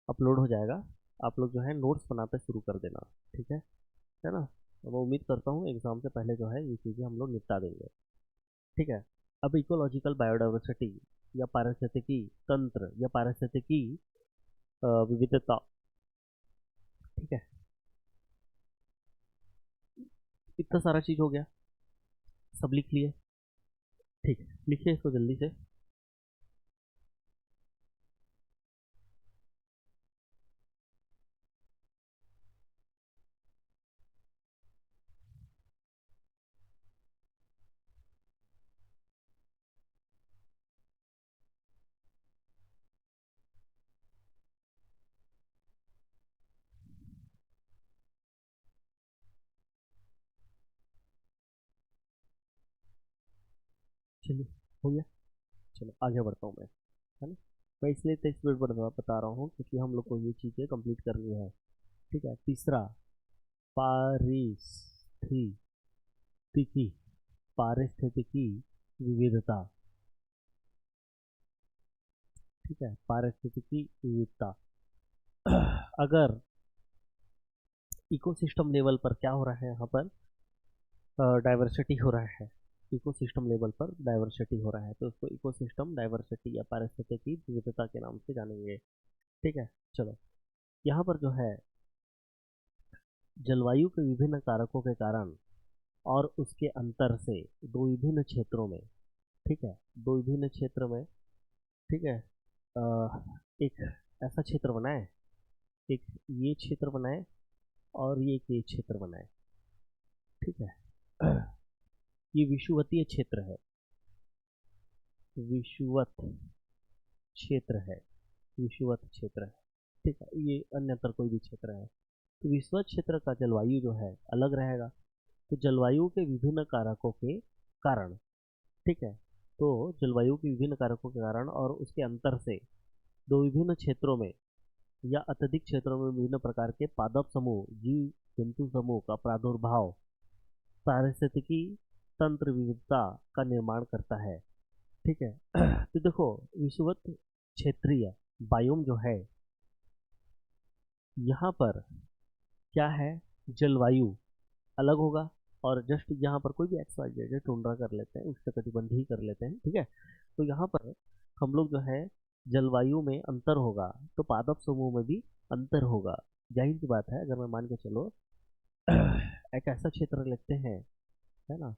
[SPEAKER 1] अपलोड हो जाएगा। आप लोग जो है नोट्स बनाते शुरू कर देना। ठीक है ना? मैं उम्मीद करता हूँ एग्जाम से पहले जो है ये चीज़ें हम लोग निपटा देंगे। ठीक है, अब इकोलॉजिकल बायोडायवर्सिटी या पारिस्थितिकी तंत्र या पारिस्थितिकी विविधता। ठीक है, इतना सारा चीज़ हो गया, सब लिख लिए। ठीक है, लिखिए इसको जल्दी से। चलिए, हो गया। चलो आगे बढ़ता हूँ मैं, है ना? मैं इसलिए टेक्स्ट बुक बता रहा हूँ क्योंकि हम लोग को ये चीज़ें कंप्लीट करनी है। ठीक है, तीसरा पारिस्थितिकी, पारिस्थितिकी विविधता। ठीक है, पारिस्थितिकी विविधता। अगर इकोसिस्टम लेवल पर क्या हो रहा है यहाँ पर? डाइवर्सिटी हो रहा है। इकोसिस्टम लेवल पर डाइवर्सिटी हो रहा है तो उसको इकोसिस्टम डाइवर्सिटी या पारिस्थितिकी विविधता के नाम से जानेंगे। ठीक है, चलो। यहाँ पर जो है जलवायु के विभिन्न कारकों के कारण और उसके अंतर से दो विभिन्न क्षेत्रों में। ठीक है, दो विभिन्न क्षेत्र में। ठीक है, एक ऐसा क्षेत्र बनाए, एक ये क्षेत्र बनाए और ये क्षेत्र बनाए। ठीक है, ये विषुवतीय क्षेत्र है, विषुवत क्षेत्र है, विषुवत क्षेत्र है। ठीक है, ये अन्यतर कोई भी क्षेत्र है। तो विषुवत क्षेत्र का जलवायु जो है अलग रहेगा। तो जलवायु के विभिन्न कारकों के कारण। ठीक है, तो जलवायु के विभिन्न कारकों के कारण और उसके अंतर से दो विभिन्न क्षेत्रों में या अत्यधिक क्षेत्रों में विभिन्न प्रकार के पादप समूह, जीव जंतु समूह का प्रादुर्भाव पारिस्थितिकी तंत्र विविधता का निर्माण करता है। ठीक है, तो देखो, विषुवत क्षेत्रीय बायोम जो है यहाँ पर क्या है? जलवायु अलग होगा। और जस्ट यहाँ पर कोई भी एक्स वाई जेड टुंड्रा कर लेते हैं, उष्णकटिबंधीय कर लेते हैं। ठीक है, तो यहाँ पर हम लोग जो है जलवायु में अंतर होगा तो पादप समूह में भी अंतर होगा। जाहिर सी बात है, अगर मैं मान के चलो एक ऐसा क्षेत्र लेते हैं, है ना,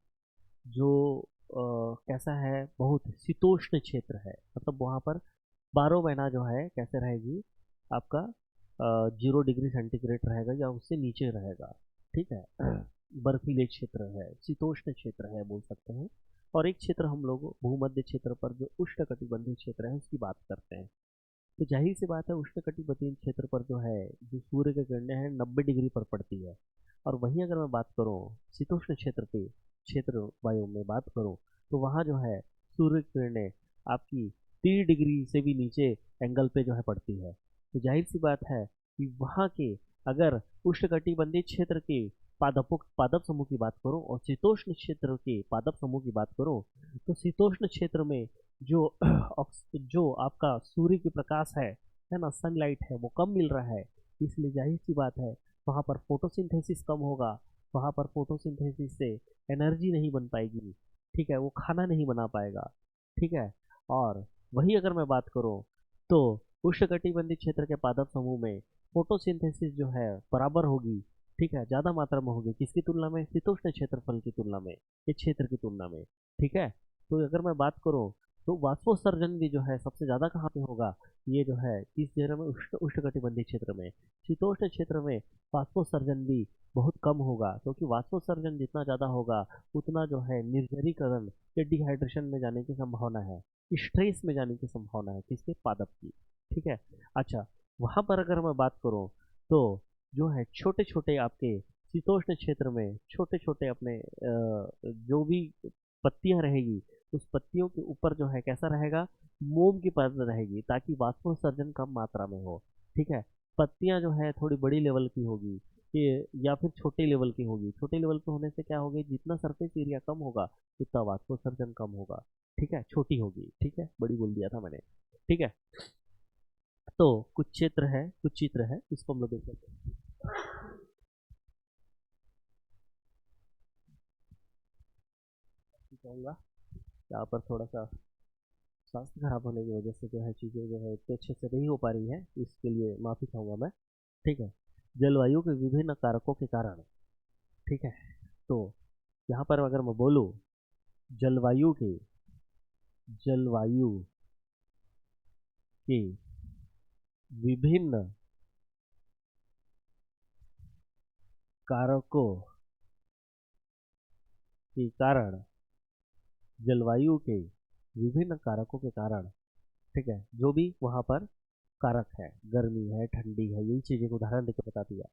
[SPEAKER 1] जो कैसा है, बहुत शीतोष्ण क्षेत्र है। मतलब वहाँ पर 12 महीना जो है कैसे रहेगी आपका? 0 डिग्री सेंटीग्रेड रहेगा या उससे नीचे रहेगा। ठीक है, बर्फीले क्षेत्र है, शीतोष्ण क्षेत्र है बोल सकते हैं। और एक क्षेत्र हम लोग भूमध्य क्षेत्र पर जो उष्णकटिबंधीय क्षेत्र है उसकी बात करते हैं। तो जाहिर सी बात है, उष्णकटिबंधीय क्षेत्र पर जो है जो सूर्य की किरणें हैं 90 डिग्री पर पड़ती है। और वहीं अगर मैं बात करूँ शीतोष्ण क्षेत्र पे, क्षेत्र वायु में बात करूँ, तो वहाँ जो है सूर्य की किरणें आपकी 30 डिग्री से भी नीचे एंगल पे जो है पड़ती है। तो जाहिर सी बात है कि वहाँ के, अगर उष्णकटिबंधीय क्षेत्र के पादप समूह की बात करूं और शीतोष्ण क्षेत्र के पादप समूह की बात करूं, तो शीतोष्ण क्षेत्र में जो जो आपका सूर्य की प्रकाश है ना, सनलाइट है, वो कम मिल रहा है। इसलिए जाहिर सी बात है वहाँ पर फोटोसिंथेसिस कम होगा। वहाँ पर फोटोसिंथेसिस से एनर्जी नहीं बन पाएगी। ठीक है, वो खाना नहीं बना पाएगा। ठीक है, और वही अगर मैं बात करूँ तो उष्णकटिबंधीय क्षेत्र के पादप समूह में फोटोसिंथेसिस जो है बराबर होगी। ठीक है, ज़्यादा मात्रा में होगी किसकी तुलना में? शीतोष्ण क्षेत्रफल की तुलना में, इस क्षेत्र की तुलना में। ठीक है, तो अगर मैं बात करूँ तो वाष्पोत्सर्जन भी जो है सबसे ज़्यादा कहाँ पे होगा, ये जो है किस क्षेत्र में, उष्णकटिबंधीय क्षेत्र में। शीतोष्ण क्षेत्र में वाष्पोत्सर्जन भी बहुत कम होगा, क्योंकि वाष्पोत्सर्जन जितना ज़्यादा होगा उतना जो है निर्जलीकरण या डिहाइड्रेशन में जाने की संभावना है, स्ट्रेस में जाने की संभावना है, किसके, पादप की। ठीक है। अच्छा, वहाँ पर अगर मैं बात करूँ तो जो है छोटे छोटे आपके शीतोष्ण क्षेत्र में छोटे छोटे अपने जो भी पत्तियां रहेगी, उस पत्तियों के ऊपर जो है कैसा रहेगा, मोम की परत रहेगी, ताकि वाष्पोत्सर्जन कम मात्रा में हो। ठीक है। पत्तियां जो है थोड़ी बड़ी लेवल की होगी, ये या फिर छोटे लेवल की होगी। छोटे लेवल के होने से क्या होगी, जितना सरफेस एरिया कम होगा उतना वाष्पोत्सर्जन कम होगा। ठीक है, छोटी होगी। ठीक है, बड़ी बोल दिया था मैंने। ठीक है। तो कुछ क्षेत्र है, कुछ चित्र है, इसको हम लोग देख लेते हैं। कहूँगा यहाँ पर थोड़ा सा स्वास्थ्य खराब होने की वजह से जो है चीज़ें जो है इतने अच्छे से नहीं हो पा रही है, इसके लिए माफ़ी चाहूँगा मैं। ठीक है। जलवायु के विभिन्न कारकों के कारण। ठीक है। तो यहाँ पर अगर मैं बोलूँ जलवायु के जलवायु के विभिन्न कारकों के कारण, जलवायु के विभिन्न कारकों के कारण, ठीक है, जो भी वहाँ पर कारक है, गर्मी है, ठंडी है, यही चीज़ें को उदाहरण देकर बता दिया।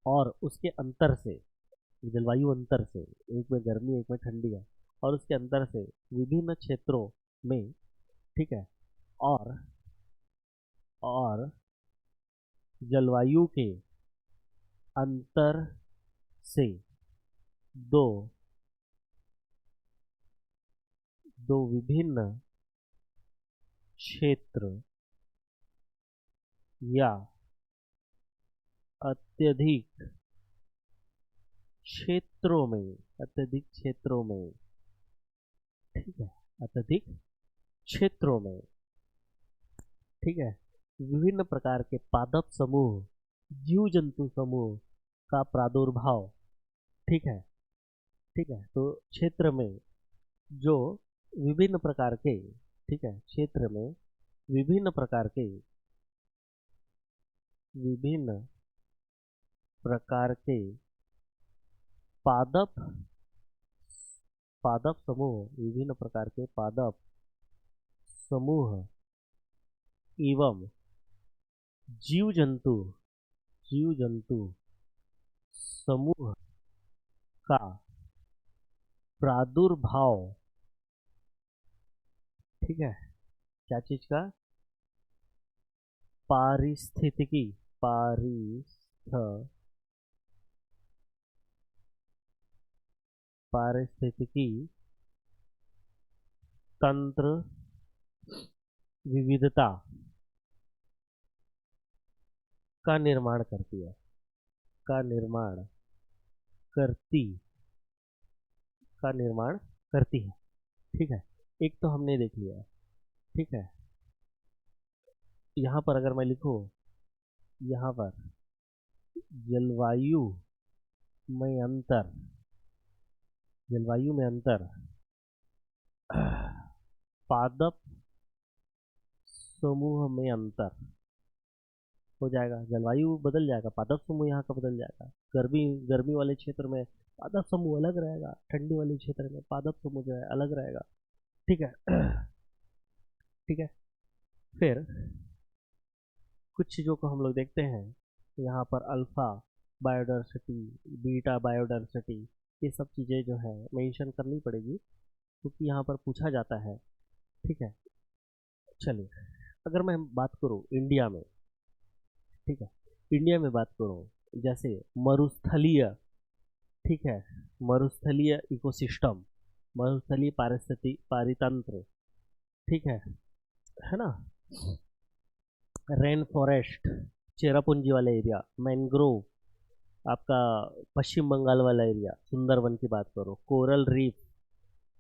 [SPEAKER 1] और उसके अंतर से, जलवायु अंतर से, एक में गर्मी एक में ठंडी है, और उसके अंतर से विभिन्न क्षेत्रों में, ठीक है, और और जलवायु के अंतर से दो दो विभिन्न क्षेत्र या अत्यधिक क्षेत्रों में, अत्यधिक क्षेत्रों में, ठीक है, अत्यधिक क्षेत्रों में, ठीक है, विभिन्न प्रकार के पादप समूह, जीव जंतु समूह का प्रादुर्भाव। ठीक है। ठीक है। तो क्षेत्र में जो विभिन्न प्रकार के, ठीक है, क्षेत्र में विभिन्न प्रकार के, विभिन्न प्रकार के पादप पादप समूह, विभिन्न प्रकार के पादप समूह एवं जीव जंतु, जीव जंतु समूह का प्रादुर्भाव। ठीक है। क्या चीज का, पारिस्थितिकी, पारिस्थ पारिस्थितिकी तंत्र विविधता का निर्माण करती है, का निर्माण करती का निर्माण करती है। ठीक है। एक तो हमने देख लिया। ठीक है। यहाँ पर अगर मैं लिखूं, यहाँ पर जलवायु में अंतर, जलवायु में अंतर पादप समूह में अंतर हो जाएगा, जलवायु बदल जाएगा, पादप समूह यहाँ का बदल जाएगा। गर्मी गर्मी वाले क्षेत्र में पादप समूह अलग रहेगा, ठंडी वाले क्षेत्र में पादप समूह जो है अलग रहेगा। ठीक है। ठीक है। फिर कुछ चीज़ों को हम लोग देखते हैं, यहाँ पर अल्फा बायोडाइवर्सिटी, बीटा बायोडाइवर्सिटी, ये सब चीज़ें जो है मेंशन करनी पड़ेगी, क्योंकि यहाँ पर पूछा जाता है। ठीक है। चलिए, अगर मैं बात करूँ इंडिया में, ठीक है, इंडिया में बात करूँ जैसे मरुस्थलीय, ठीक है, मरुस्थलीय इकोसिस्टम, मरुस्थलीय पारिस्थिति पारितंत्र, ठीक है ना, रेन फॉरेस्ट, चेरापूंजी वाला एरिया, मैंग्रोव, आपका पश्चिम बंगाल वाला एरिया, सुंदरवन की बात करो, कोरल रीफ,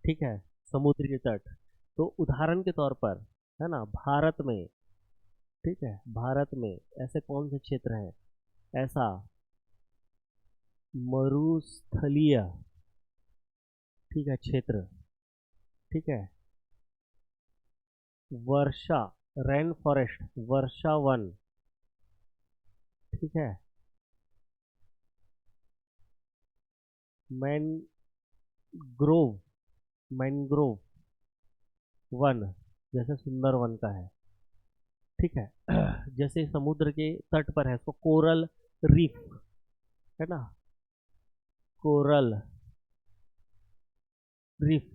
[SPEAKER 1] ठीक है, समुद्री तट। तो उदाहरण के तौर पर, है ना, भारत में, ठीक है, भारत में ऐसे कौन से क्षेत्र हैं, ऐसा मरुस्थलीय, ठीक है, क्षेत्र, ठीक है, वर्षा, रेन फॉरेस्ट, वर्षा वन, ठीक है। मैनग्रोव, मैनग्रोव वन, जैसे सुंदर वन का है, ठीक है। जैसे समुद्र के तट पर है, इसको कोरल रीफ, है ना, कोरल रीफ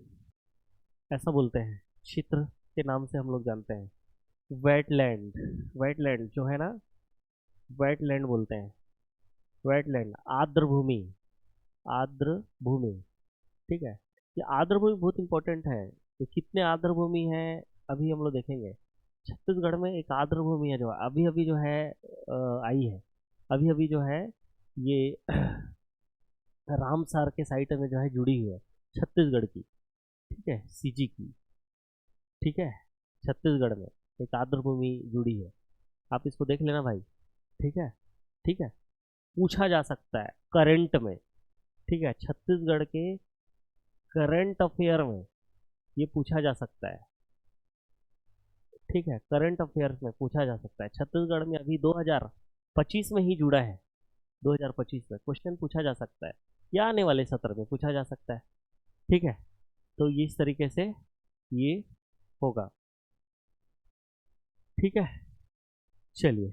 [SPEAKER 1] ऐसा बोलते हैं, क्षेत्र के नाम से हम लोग जानते हैं। वेटलैंड, वेटलैंड जो है ना, वेटलैंड बोलते हैं, वेटलैंड, आर्द्र भूमि, आर्द्र भूमि, ठीक है। ये आर्द्र भूमि बहुत इंपॉर्टेंट है। ये कितने आर्द्र भूमि है अभी हम लोग देखेंगे। छत्तीसगढ़ में एक आर्द्र भूमि है जो अभी अभी जो है आई है, अभी अभी जो है ये रामसार के साइट में जो है जुड़ी हुई है, छत्तीसगढ़ की, ठीक है, सीजी की, ठीक है। छत्तीसगढ़ में एक आर्द्र भूमि जुड़ी है, आप इसको देख लेना भाई, ठीक है, ठीक है। पूछा जा सकता है करंट में, ठीक है, छत्तीसगढ़ के करंट अफेयर में ये पूछा जा सकता है, ठीक है। करंट अफेयर्स में पूछा जा सकता है, छत्तीसगढ़ में अभी 2025 में ही जुड़ा है, 2025 में क्वेश्चन पूछा जा सकता है, या आने वाले सत्र में पूछा जा सकता है, ठीक है। तो ये इस तरीके से ये होगा, ठीक है। चलिए,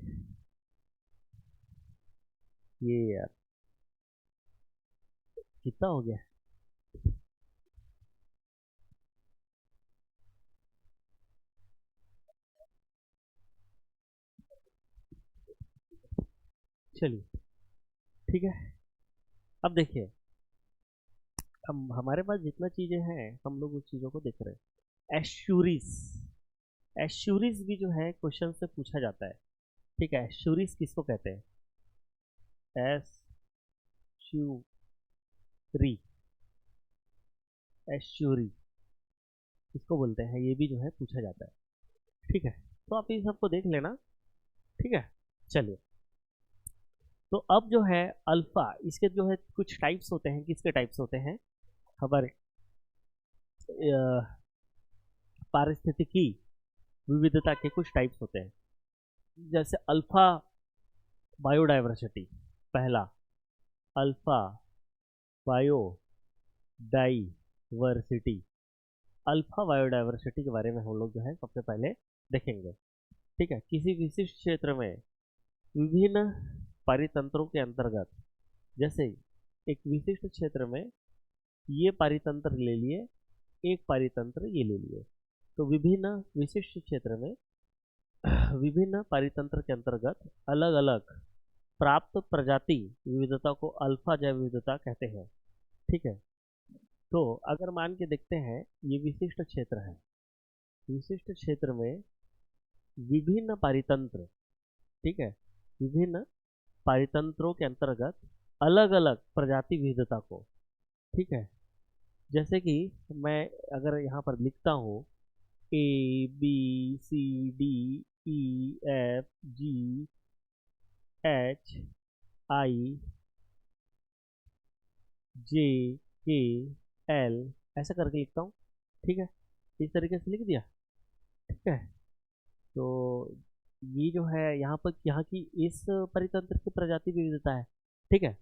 [SPEAKER 1] ये यार कितना हो गया। चलिए, ठीक है। अब देखिए, हम हमारे पास जितना चीजें हैं हम लोग उस चीजों को देख रहे हैं। एश्योरिस, एश्योरिस भी जो है क्वेश्चन से पूछा जाता है, ठीक है। एश्योरिस किसको कहते हैं, एश्यूरी, एश्योरी किसको बोलते हैं, ये भी जो है पूछा जाता है, ठीक है। तो आप इन सबको देख लेना, ठीक है। चलिए, तो अब जो है अल्फा, इसके जो है कुछ टाइप्स होते हैं, किसके टाइप्स होते हैं, हमारे पारिस्थितिकी विविधता के कुछ टाइप्स होते हैं। जैसे अल्फा बायोडाइवर्सिटी, पहला अल्फा बायोडाइवर्सिटी, अल्फा बायोडाइवर्सिटी के बारे में हम लोग जो है सबसे पहले देखेंगे, ठीक है। किसी विशिष्ट क्षेत्र में विभिन्न पारितंत्रों के अंतर्गत, जैसे एक विशिष्ट क्षेत्र में ये पारितंत्र ले लिए, एक पारितंत्र ये ले लिए, तो विभिन्न विशिष्ट क्षेत्र में विभिन्न पारितंत्र के अंतर्गत अलग अलग प्राप्त प्रजाति विविधता को अल्फा जैव विविधता कहते हैं, ठीक है। तो अगर मान के देखते हैं, ये विशिष्ट क्षेत्र है, विशिष्ट क्षेत्र में विभिन्न पारितंत्र, ठीक है, विभिन्न पारितंत्रों के अंतर्गत अलग अलग प्रजाति विविधता को, ठीक है। जैसे कि मैं अगर यहाँ पर लिखता हूँ A B C D E F G H I J K L, ऐसा करके लिखता हूँ, ठीक है। इस तरीके से लिख दिया, ठीक है। तो ये जो है यहाँ पर, यहाँ की इस परितंत्र की प्रजाति विविधता है, ठीक है।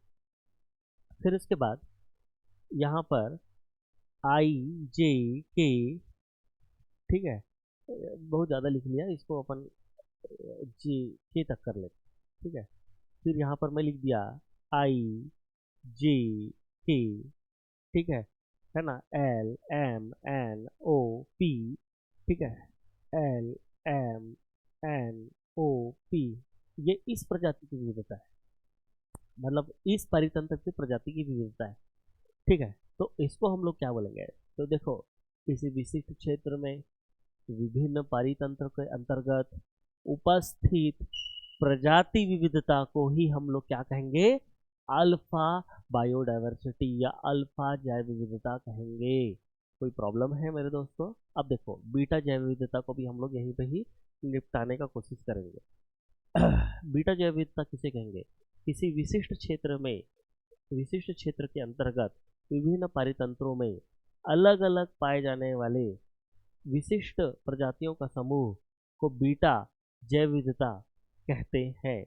[SPEAKER 1] फिर उसके बाद यहाँ पर आई जे के, ठीक है, बहुत ज़्यादा लिख लिया, इसको अपन जे के तक कर लेते, ठीक है। फिर यहाँ पर मैं लिख दिया आई जे के, ठीक है ना, L M N O P, ठीक है, L M N O P, ये इस प्रजाति की विविधता है, मतलब इस परितंत्र की प्रजाति की विविधता है, ठीक है। तो इसको हम लोग क्या बोलेंगे, तो देखो, किसी विशिष्ट क्षेत्र में विभिन्न पारितंत्र के अंतर्गत उपस्थित प्रजाति विविधता को ही हम लोग क्या कहेंगे, अल्फा बायोडाइवर्सिटी या अल्फा जैव विविधता कहेंगे। कोई प्रॉब्लम है मेरे दोस्तों। अब देखो, बीटा जैव विविधता को भी हम लोग यहीं पे ही निपटाने का कोशिश करेंगे। बीटा जैव विविधता किसे कहेंगे, किसी विशिष्ट क्षेत्र में, विशिष्ट क्षेत्र के अंतर्गत विभिन्न पारितंत्रों में अलग अलग पाए जाने वाले विशिष्ट प्रजातियों का समूह को बीटा जैव विविधता कहते हैं।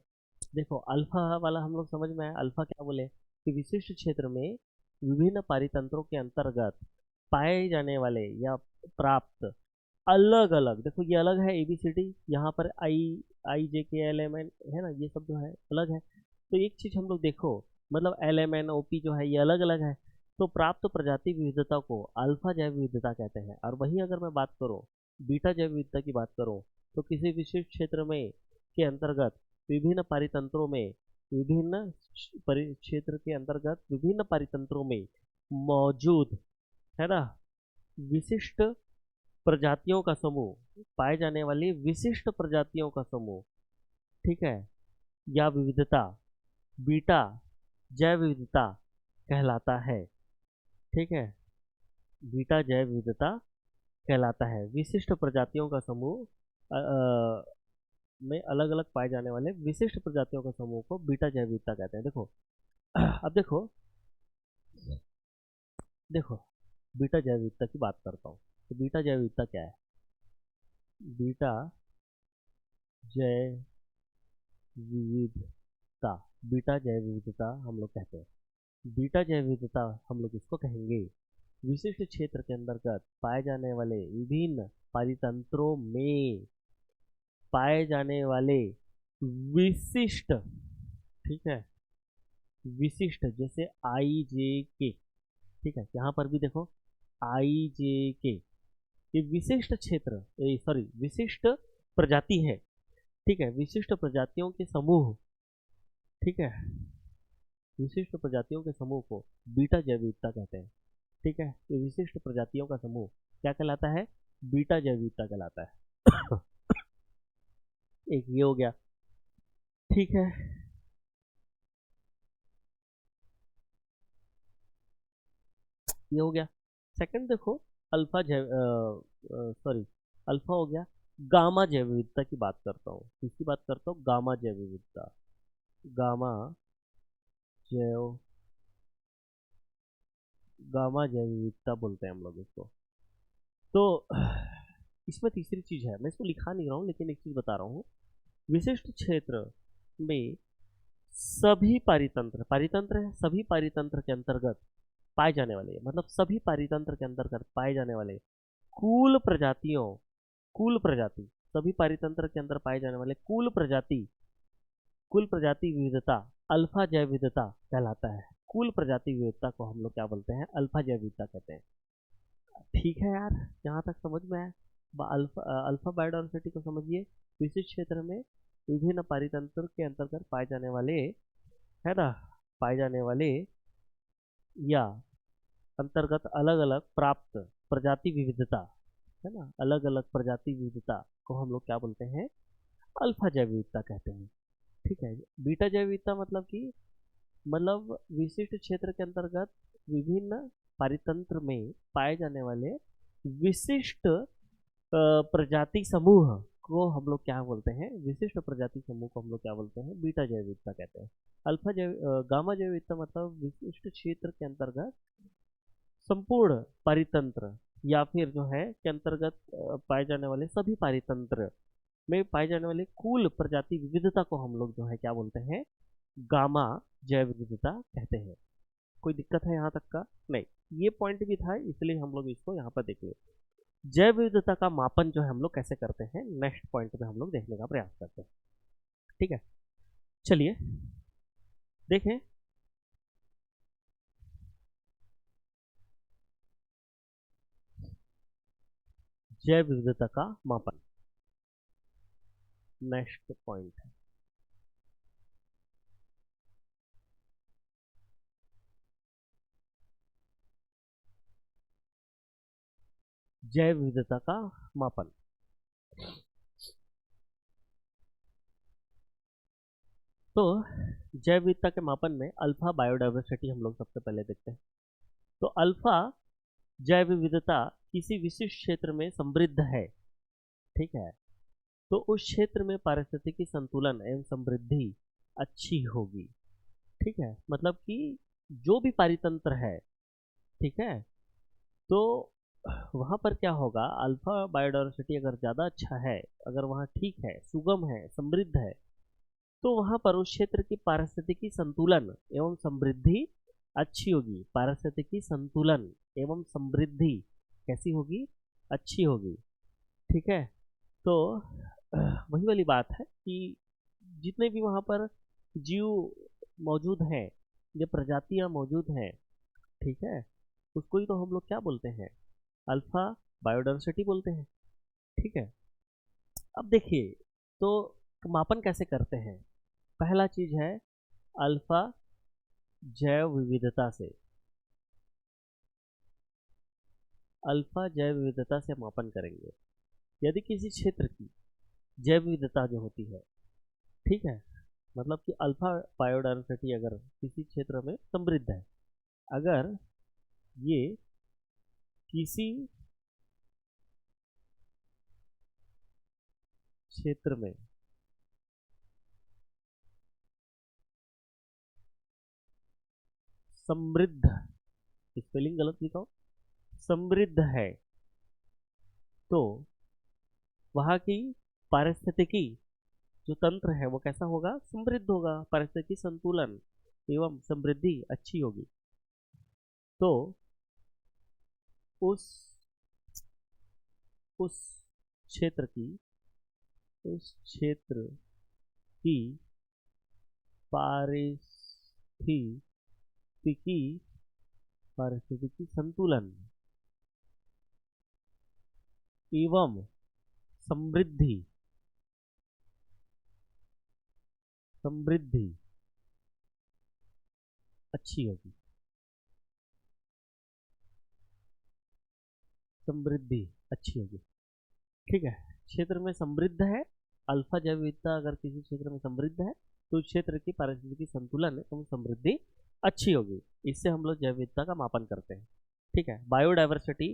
[SPEAKER 1] देखो अल्फा वाला हम लोग समझ में आया। अल्फा क्या बोले कि विशिष्ट क्षेत्र में विभिन्न पारितंत्रों के अंतर्गत पाए जाने वाले या प्राप्त अलग अलग, देखो ये अलग है एबीसीडी, यहाँ पर आई J K L M N है ना, ये सब जो है अलग है। तो एक चीज हम लोग देखो, मतलब L M N O P जो है ये अलग अलग है। तो प्राप्त प्रजाति विविधता को अल्फा जैव विविधता कहते हैं। और वहीं अगर मैं बात करूं बीटा जैव विविधता की बात करूं, तो किसी विशिष्ट क्षेत्र में के अंतर्गत विभिन्न पारितंत्रों में विभिन्न क्षेत्र के अंतर्गत विभिन्न पारितंत्रों में मौजूद है ना विशिष्ट प्रजातियों का समूह, पाए जाने वाली विशिष्ट प्रजातियों का समूह, ठीक है, या विविधता बीटा जैव विविधता कहलाता है। ठीक है, बीटा जैव विविधता कहलाता है। विशिष्ट प्रजातियों का समूह में अलग अलग पाए जाने वाले विशिष्ट प्रजातियों का समूह को बीटा जैव विविधता कहते हैं। देखो अब देखो देखो बीटा जैव विविधता की बात करता हूँ। तो बीटा जैव विविधता क्या है? बीटा जैव विविधता, बीटा जैव विविधता हम लोग कहते हैं। बीटा जैव विविधता हम लोग इसको कहेंगे विशिष्ट क्षेत्र के अंतर्गत पाए जाने वाले विभिन्न पारितंत्रों में पाए जाने वाले विशिष्ट, ठीक है, विशिष्ट जैसे आई जे के, ठीक है, यहाँ पर भी देखो आई जे के, ये विशिष्ट क्षेत्र सॉरी विशिष्ट प्रजाति है। ठीक है, विशिष्ट प्रजातियों के समूह, ठीक है, विशिष्ट प्रजातियों के समूह को बीटा जैव विविधता कहते हैं। ठीक है, ये विशिष्ट प्रजातियों का समूह क्या कहलाता है? बीटा जैव विविधता कहलाता है। एक ये हो गया, ठीक है। ये हो गया। सेकंड देखो अल्फा जैव सॉरी अल्फा हो गया। गामा जैव विविधता की बात करता हूँ, किसकी बात करता हूँ? गामा जैव विविधता। गामा जैव गामा जैव विविधता बोलते हैं हम लोग इसको। तो इसमें तीसरी चीज है, मैं इसको लिखा नहीं रहा हूँ लेकिन एक चीज बता रहा हूँ। विशिष्ट क्षेत्र में सभी पारितंत्र, पारितंत्र है सभी पारितंत्र के अंतर्गत पाए जाने वाले, मतलब सभी पारितंत्र के अंतर्गत पाए जाने वाले कुल प्रजातियों, कुल प्रजाति, सभी पारितंत्र के अंदर पाए जाने वाले कुल प्रजाति विविधता अल्फा जैव विविधता कहलाता है। कुल प्रजाति विविधता को हम लोग क्या बोलते हैं? अल्फा जैव विविधता कहते हैं। ठीक है यार, यहाँ तक समझ में आया? अल्फा बायोडायवर्सिटी को समझिए, विशिष्ट क्षेत्र में विभिन्न पारितंत्र के अंतर्गत पाए जाने वाले, है ना, पाए जाने वाले या अंतर्गत अलग अलग प्राप्त प्रजाति विविधता, है ना, अलग अलग प्रजाति विविधता को हम लोग क्या बोलते हैं? अल्फा जैव विविधता कहते हैं। ठीक है, बीटा जैव विविधता मतलब कि मतलब विशिष्ट क्षेत्र के अंतर्गत विभिन्न पारितंत्र में पाए जाने वाले विशिष्ट प्रजाति समूह को हम लोग क्या बोलते हैं? विशिष्ट प्रजाति समूह को हम लोग क्या बोलते हैं? बीटा जैव विविधता कहते हैं। गामा जैव विविधता मतलब विशिष्ट क्षेत्र के अंतर्गत संपूर्ण पारितंत्र या फिर जो है के अंतर्गत पाए जाने वाले सभी पारितंत्र में पाए जाने वाले कुल प्रजाति विविधता को हम लोग जो है क्या बोलते हैं? गामा जैव विविधता कहते हैं। कोई दिक्कत है यहाँ तक का? नहीं, ये पॉइंट भी था इसलिए हम लोग इसको यहाँ पर देखेंगे। जैव विविधता का मापन जो है हम लोग कैसे करते हैं, नेक्स्ट पॉइंट में हम लोग देखने का प्रयास करते हैं। ठीक है, चलिए देखें। जैव विविधता का मापन नेक्स्ट पॉइंट है। जैव विविधता का मापन। तो जैव विविधता के मापन में अल्फा बायोडायवर्सिटी हम लोग सबसे पहले देखते हैं। तो अल्फा जैव विविधता किसी विशिष्ट क्षेत्र में समृद्ध है। ठीक है, तो उस क्षेत्र में पारिस्थितिकी संतुलन एवं समृद्धि अच्छी होगी। ठीक है, मतलब कि जो भी पारितंत्र है, ठीक है, तो वहाँ पर क्या होगा, अल्फा बायोडायवर्सिटी अगर ज़्यादा अच्छा है, अगर वहाँ ठीक है, सुगम है, समृद्ध है, तो वहाँ पर उस क्षेत्र की पारिस्थितिकी संतुलन एवं समृद्धि अच्छी होगी। पारिस्थितिकी संतुलन एवं समृद्धि कैसी होगी, अच्छी होगी। ठीक है। तो वही वाली बात है कि जितने भी वहाँ पर जीव मौजूद हैं, जो प्रजातियां मौजूद हैं, ठीक है, उसको ही तो हम लोग क्या बोलते हैं, अल्फा बायोडायवर्सिटी बोलते हैं। ठीक है। अब देखिए, तो मापन कैसे करते हैं। पहला चीज है अल्फा जैव विविधता से। अल्फा जैव विविधता से मापन करेंगे। यदि किसी क्षेत्र की जैव विविधता जो होती है, ठीक है, मतलब कि अल्फा बायोडायवर्सिटी अगर किसी क्षेत्र में समृद्ध है, अगर ये किसी क्षेत्र में समृद्ध, स्पेलिंग गलत लिखा हो, समृद्ध है, तो वहाँ की पारिस्थितिकी जो तंत्र है वो कैसा होगा, समृद्ध होगा, पारिस्थितिकी संतुलन एवं समृद्धि अच्छी होगी। तो उस उस क्षेत्र की उस क्षेत्र की पारिस्थितिकी पारिस्थितिकी संतुलन एवं समृद्धि समृद्धि अच्छी होगी। समृद्धि अच्छी होगी। ठीक है। क्षेत्र में समृद्ध है, अल्फा जैव विविधता अगर किसी क्षेत्र में समृद्ध है, तो उस क्षेत्र की पारिस्थितिकी संतुलन एवं समृद्धि अच्छी होगी। इससे हम लोग जैव विविधता का मापन करते हैं। ठीक है। बायोडायवर्सिटी,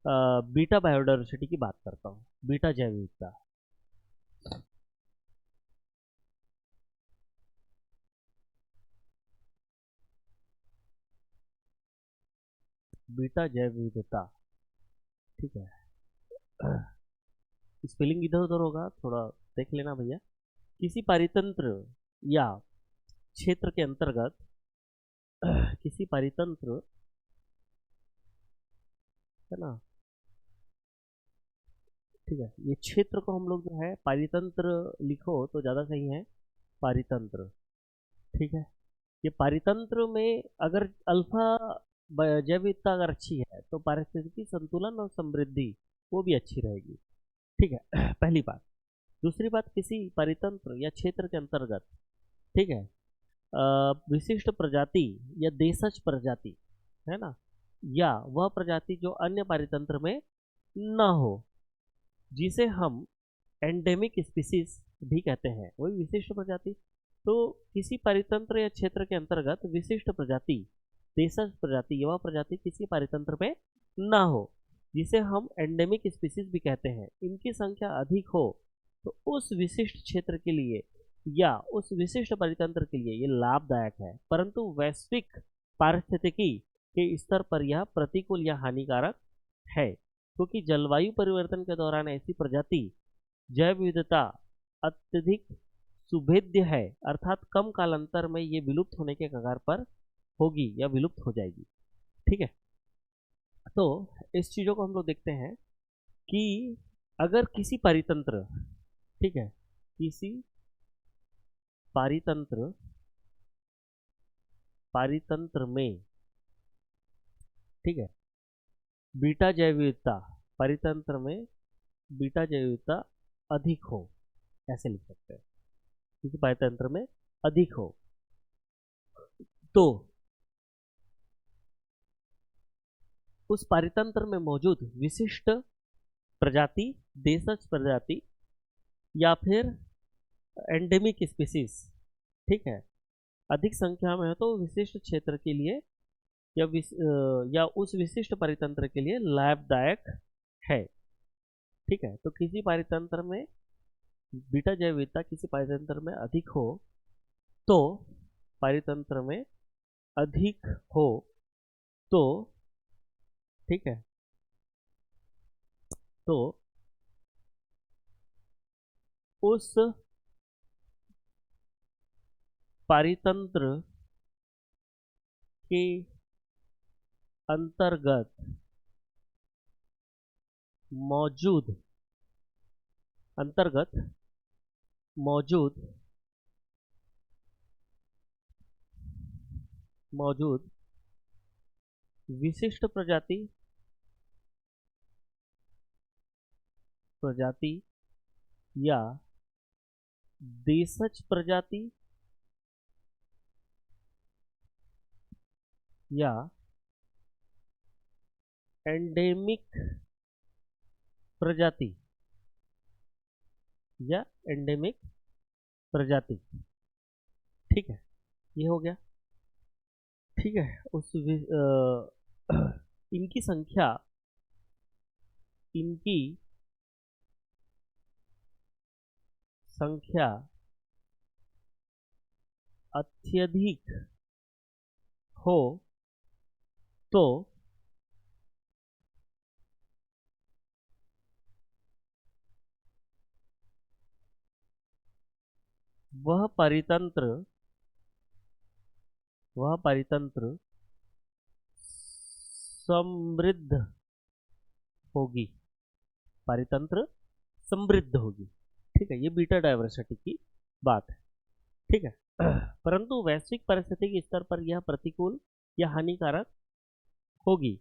[SPEAKER 1] बीटा बायोडायवर्सिटी की बात करता हूँ। बीटा जैव विविधता, बीटा जैव विविधता, ठीक है, स्पेलिंग इधर उधर होगा, थोड़ा देख लेना भैया। किसी पारितंत्र या क्षेत्र के अंतर्गत किसी पारितंत्र, है ना, ठीक है, ये क्षेत्र को हम लोग जो है पारितंत्र लिखो तो ज़्यादा सही है, पारितंत्र। ठीक है। ये पारितंत्र में अगर अल्फा जैव विविधता अगर अच्छी है, तो पारिस्थितिकी संतुलन और समृद्धि वो भी अच्छी रहेगी। ठीक है। पहली बात। दूसरी बात, किसी पारितंत्र या क्षेत्र के अंतर्गत, ठीक है, विशिष्ट प्रजाति या देशज प्रजाति, है ना, या वह प्रजाति जो अन्य पारितंत्र में न हो, जिसे हम एंडेमिक स्पीसीज भी कहते हैं, वही विशिष्ट प्रजाति। तो किसी परितंत्र या क्षेत्र के अंतर्गत विशिष्ट प्रजाति, देशज प्रजाति, युवा प्रजाति किसी परितंत्र में ना हो, जिसे हम एंडेमिक स्पीसीज भी कहते हैं, इनकी संख्या अधिक हो, तो उस विशिष्ट क्षेत्र के लिए या उस विशिष्ट परितंत्र के लिए ये लाभदायक है, परंतु वैश्विक पारिस्थितिकी के स्तर पर यह प्रतिकूल या हानिकारक है, क्योंकि जलवायु परिवर्तन के दौरान ऐसी प्रजाति जैव विविधता अत्यधिक सुभेद्य है, अर्थात कम कालांतर में ये विलुप्त होने के कगार पर होगी या विलुप्त हो जाएगी। ठीक है। तो इस चीजों को हम लोग देखते हैं कि अगर किसी परितंत्र, ठीक है, किसी पारितंत्र पारितंत्र में, ठीक है, बीटा जैव विविधता, परितंत्र में बीटा जैव विविधता अधिक हो, ऐसे लिख सकते हैं, किसी पारितंत्र में अधिक हो, तो उस पारितंत्र में मौजूद विशिष्ट प्रजाति, देशज प्रजाति या फिर एंडेमिक स्पीसीज, ठीक है, अधिक संख्या में है, तो विशिष्ट क्षेत्र के लिए या या उस विशिष्ट परितंत्र के लिए लाभदायक है। ठीक है। तो किसी परितंत्र में बीटा जैव विविधता किसी परितंत्र में अधिक हो, तो परितंत्र में अधिक हो, तो ठीक है, तो उस पारितंत्र के अंतर्गत मौजूद मौजूद विशिष्ट प्रजाति या देशज प्रजाति या एंडेमिक प्रजाति ठीक है, ये हो गया। ठीक है, इनकी संख्या अत्यधिक हो तो वह परितंत्र समृद्ध होगी। ठीक है, ये बीटा डायवर्सिटी की बात है। ठीक है, परंतु वैश्विक परिस्थिति के स्तर पर यह प्रतिकूल या हानिकारक होगी,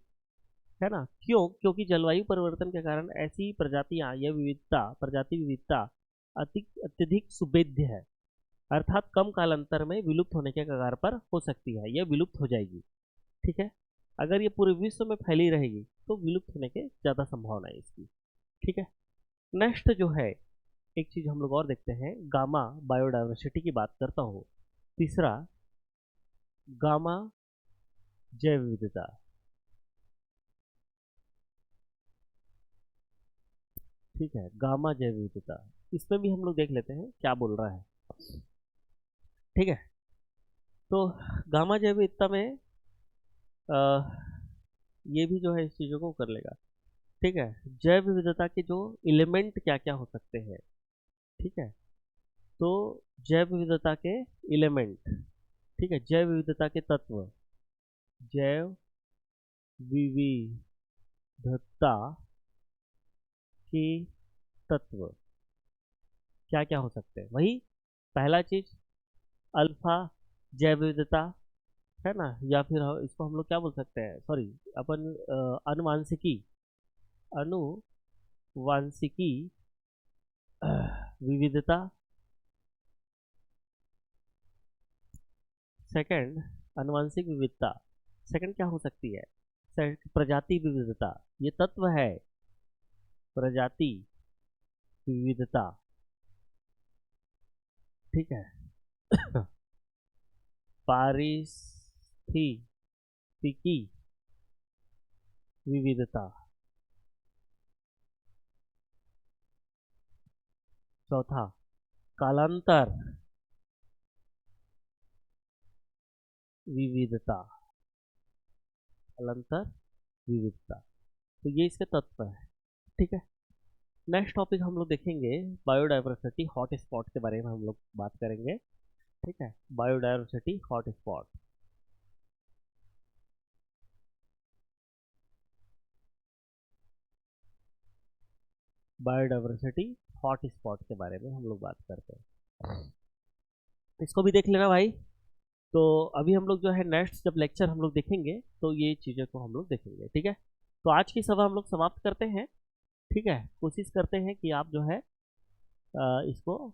[SPEAKER 1] है ना। क्यों? क्योंकि जलवायु परिवर्तन के कारण ऐसी प्रजातियां या प्रजाति विविधता अत्यधिक सुभेद्य है, अर्थात कम कालांतर में विलुप्त होने के कगार पर हो सकती है, यह विलुप्त हो जाएगी। ठीक है, अगर ये पूरे विश्व में फैली रहेगी तो विलुप्त होने के ज़्यादा संभावना है इसकी। ठीक है, नेक्स्ट जो है एक चीज़ हम लोग और देखते हैं, गामा बायोडायवर्सिटी की बात करता हूँ। तीसरा, गामा जैव विविधता। ठीक है, गामा जैव विविधता, इसमें भी हम लोग देख लेते हैं क्या बोल रहा है। ठीक है, तो गामा जैव विविधता में ये भी जो है इस चीज़ों को कर लेगा। ठीक है, जैव विविधता के जो एलिमेंट क्या क्या हो सकते हैं। ठीक है, तो जैव विविधता के एलिमेंट, ठीक है, जैव विविधता के तत्व, जैव विविधता के तत्व क्या क्या हो सकते हैं। वही पहला चीज अल्फा जैव विविधता, है ना, या फिर इसको हम लोग क्या बोल सकते हैं, सॉरी अपन अनुवांशिकी विविधता। सेकंड, अनुवांशिक विविधता। सेकंड क्या हो सकती है? प्रजाति विविधता, ये तत्व है प्रजाति विविधता। ठीक है, पारिस्थितिकी विविधता। चौथा, कालांतर विविधता। तो ये इसके तत्व है। ठीक है, नेक्स्ट टॉपिक हम लोग देखेंगे बायोडायवर्सिटी हॉट स्पॉट के बारे में हम लोग बात करेंगे। ठीक है, biodiversity hot spot. Biodiversity hot spot के बारे में हम लोग बात करते हैं, इसको भी देख लेना भाई। तो अभी हम लोग जो है नेक्स्ट जब लेक्चर हम लोग देखेंगे तो ये चीज़ों को हम लोग देखेंगे। ठीक है, तो आज की सभा हम लोग समाप्त करते हैं। ठीक है, कोशिश करते हैं कि आप जो है इसको